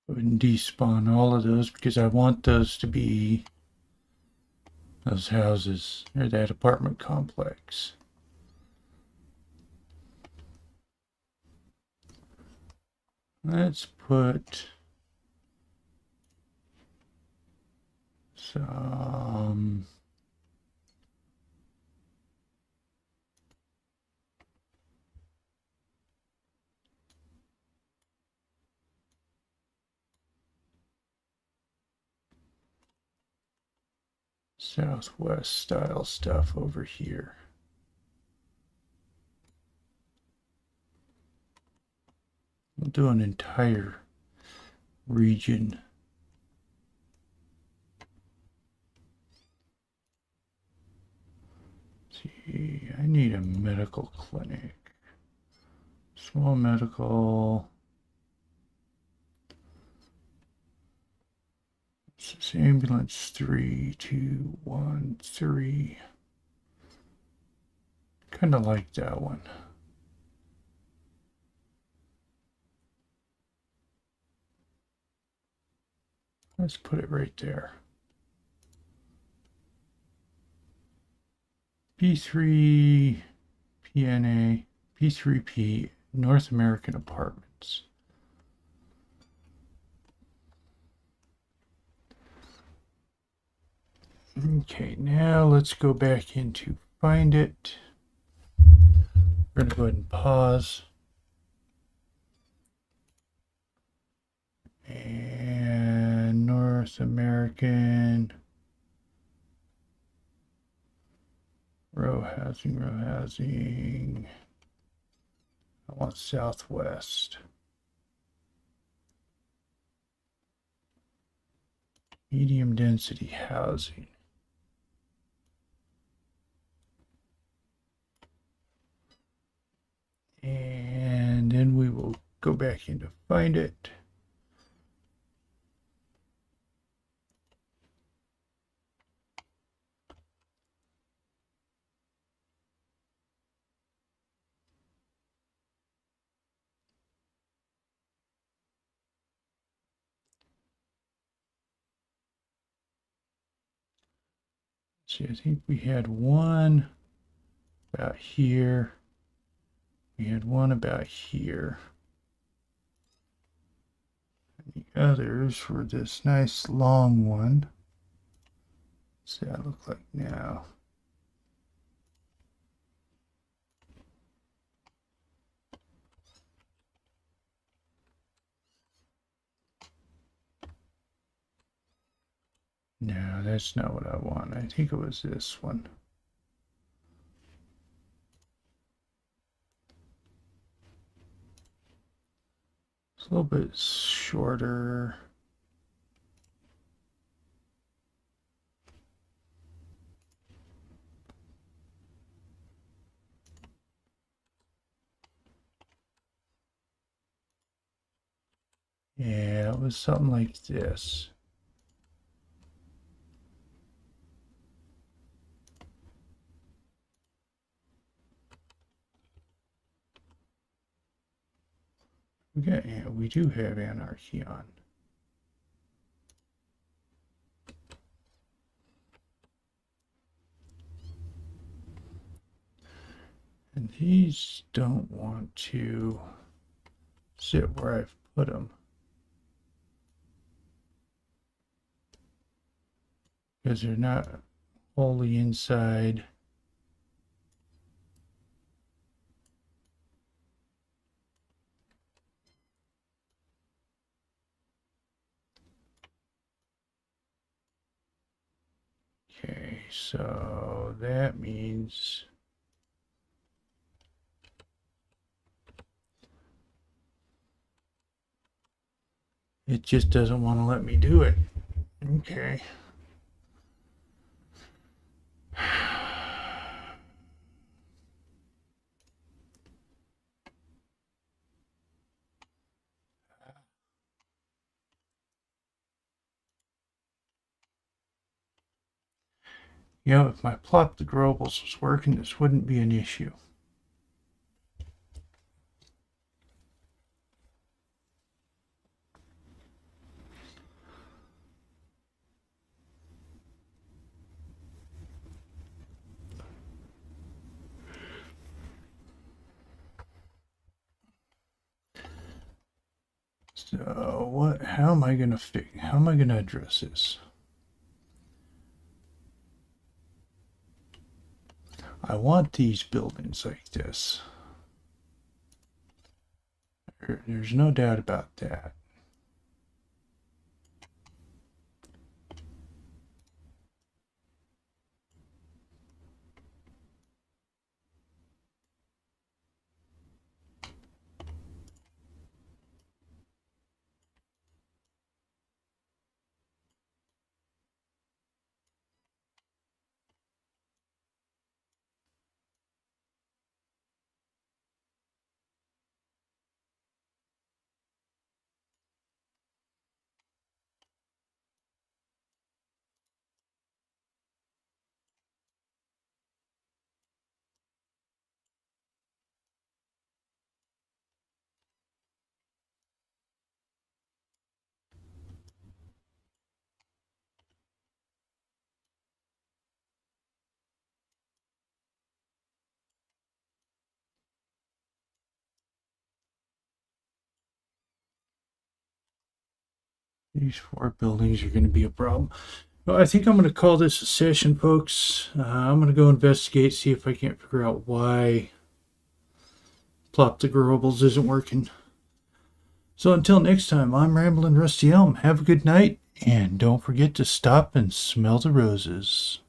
Go ahead and despawn all of those because I want those to be those houses or that apartment complex. Let's put some Southwest style stuff over here. We'll do an entire region. See, I need a medical clinic. Small medical. This is ambulance 3, 2, 1, 3. Kind of like that one. Let's put it right there. P3 PNA, P3P, North American Apartments. Okay, now let's go back into Find It. We're going to go ahead and pause. And North American row housing. I want Southwest. Medium density housing. And then we will go back into Find It. See, I think we had one about here. We had one about here. And the others were this nice long one. What's that look like now? No, that's not what I want. I think it was this one. It's a little bit shorter. Yeah, it was something like this. Yeah, we do have anarchy on. And these don't want to sit where I've put them. Because they're not wholly inside. Okay, so that means it just doesn't want to let me do it. Okay. You know, if my plot the Grobles was working, this wouldn't be an issue. So what? How am I gonna address this? I want these buildings like this. There's no doubt about that. These four buildings are going to be a problem. Well, I think I'm going to call this a session, folks. I'm going to go investigate, see if I can't figure out why Plop the Grobles isn't working. So until next time, I'm Ramblin' Rusty Elm. Have a good night, and don't forget to stop and smell the roses.